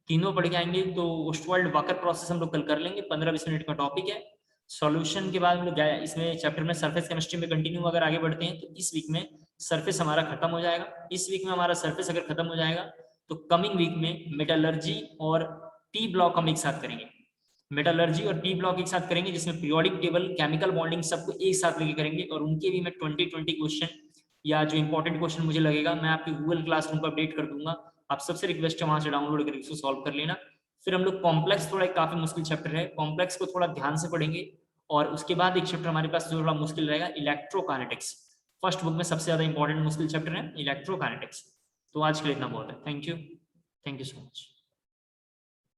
तीनों पढ़ के आएंगे तो ओस्टवाल्ड वाकर प्रोसेस हम लोग कल कर लेंगे, 15-20 मिनट का टॉपिक है। सॉल्यूशन के बाद हम लोग इसमें चैप्टर में सरफेस केमिस्ट्री में कंटिन्यू अगर आगे बढ़ते हैं तो इस वीक में सरफेस हमारा खत्म हो जाएगा। इस वीक में हमारा सरफेस अगर खत्म हो जाएगा तो कमिंग वीक में मेटलर्जी और टी ब्लॉक हम एक साथ करेंगे। मेटलर्जी और टी ब्लॉक एक साथ करेंगे, जिसमें पीरियोडिक टेबल, केमिकल बॉन्डिंग सबको एक साथ लेके करेंगे, और उनके भी मैं 20 क्वेश्चन या जो इंपॉर्टेंट क्वेश्चन मुझे लगेगा मैं आपके गूगल क्लासरूम पर अपडेट कर दूंगा। आप सबसे रिक्वेस्ट है वहां से डाउनलोड करके उसको सॉल्व कर लेना। फिर हम लोग कॉम्प्लेक्स, थोड़ा काफी मुश्किल चैप्टर है, कॉम्प्लेक्स को थोड़ा ध्यान से पढ़ेंगे और उसके बाद एक चैप्टर हमारे पास जो थोड़ा मुश्किल रहेगा, इलेक्ट्रोकाइनेटिक्स। फर्स्ट बुक में सबसे ज्यादा इंपॉर्टेंट मुश्किल चैप्टर है इलेक्ट्रोकाइनेटिक्स। तो आज के लिए इतना बहुत है। Thank you so much.